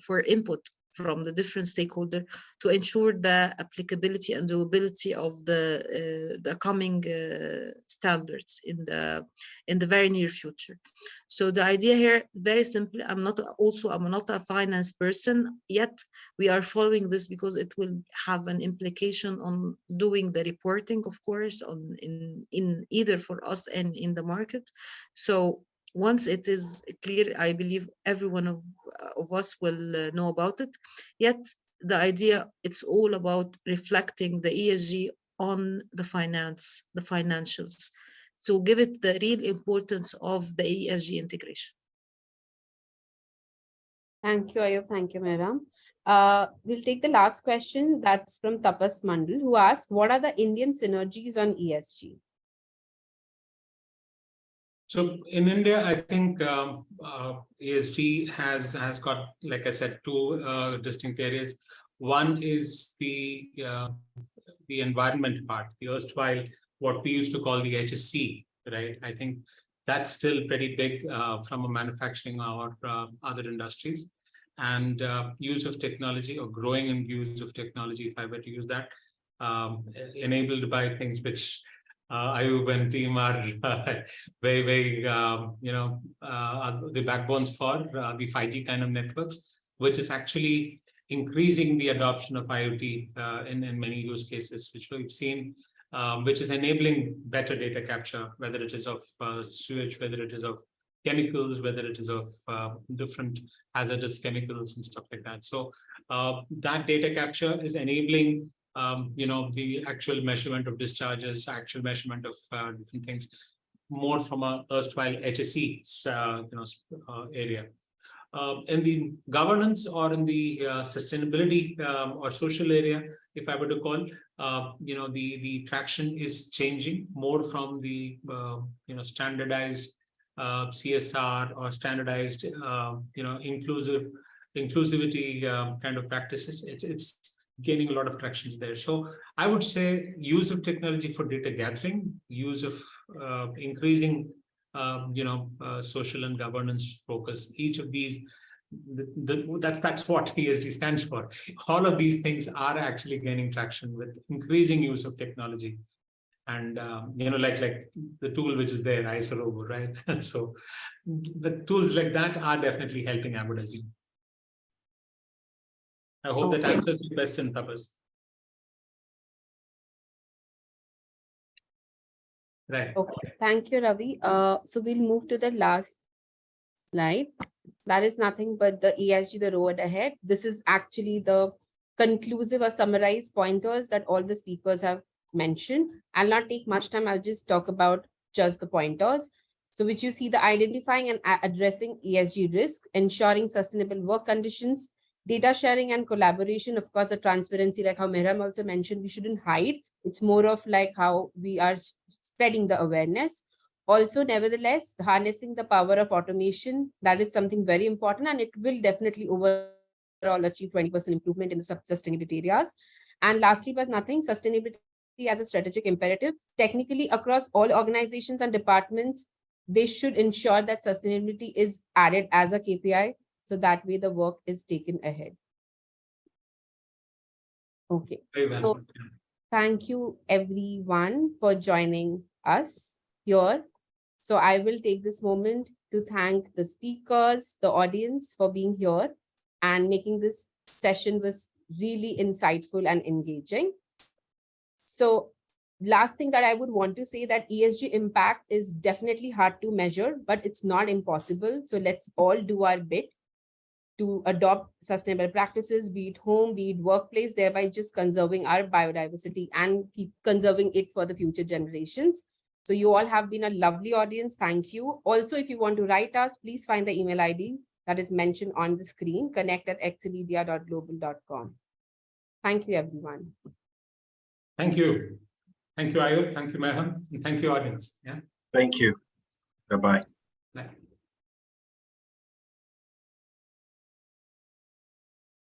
for input from the different stakeholders to ensure the applicability and doability of the coming standards in the very near future. So the idea here, very simply, I'm not a finance person, yet we are following this because it will have an implication on doing the reporting, of course, in either for us and in the market. So once it is clear, I believe every one of us will know about it. Yet the idea, it's all about reflecting the ESG on the financials. So give it the real importance of the ESG integration. Thank you, Ayub. Thank you, Mehram. We'll take the last question. That's from Tapas Mandal, who asks, what are the Indian synergies on ESG? So in India, I think ESG has got, like I said, two distinct areas. One is the environment part, the erstwhile, what we used to call the HSC, right? I think that's still pretty big from a manufacturing or other industries. And use of technology, or growing in use of technology, if I were to use that, enabled by things which Ayub and team are very, very, the backbones for the 5G kind of networks, which is actually increasing the adoption of IoT in many use cases, which we've seen, which is enabling better data capture, whether it is of sewage, whether it is of chemicals, whether it is of different hazardous chemicals and stuff like that. So that data capture is enabling the actual measurement of discharges, actual measurement of different things, more from a erstwhile HSE area. In the governance or in the sustainability or social area, if I were to call, the traction is changing more from the standardized CSR or standardized inclusivity kind of practices. It's gaining a lot of tractions there. So I would say use of technology for data gathering, use of increasing social and governance focus. Each of these, that's what ESG stands for. All of these things are actually gaining traction with increasing use of technology. And like the tool which is there, ISO logo, right? And so the tools like that are definitely helping advertising. I hope that answers the question, Tapas. Right. Okay, thank you, Ravi. So we'll move to the last slide. That is nothing but the ESG, the road ahead. This is actually the conclusive or summarized pointers that all the speakers have mentioned. I'll not take much time. I'll just talk about just the pointers. So which you see, the identifying and addressing ESG risk, ensuring sustainable work conditions, data sharing and collaboration, of course, the transparency, like how Mehram also mentioned, we shouldn't hide. It's more of like how we are spreading the awareness. Also, nevertheless, harnessing the power of automation, that is something very important, and it will definitely overall achieve 20% improvement in the sustainability areas. And lastly, but nothing, sustainability as a strategic imperative, technically across all organizations and departments, they should ensure that sustainability is added as a KPI. So that way the work is taken ahead. Okay. So thank you everyone for joining us here. So I will take this moment to thank the speakers, the audience for being here and making this session was really insightful and engaging. So last thing that I would want to say that ESG impact is definitely hard to measure, but it's not impossible. So let's all do our bit to adopt sustainable practices, be it home, be it workplace, thereby just conserving our biodiversity and keep conserving it for the future generations. So you all have been a lovely audience. Thank you. Also, if you want to write us, please find the email ID that is mentioned on the screen, connect@excelia.global.com. Thank you, everyone. Thank you. Thank you, Ayub. Thank you, Meham. And thank you, audience. Yeah. Thank you. Bye-bye. Bye.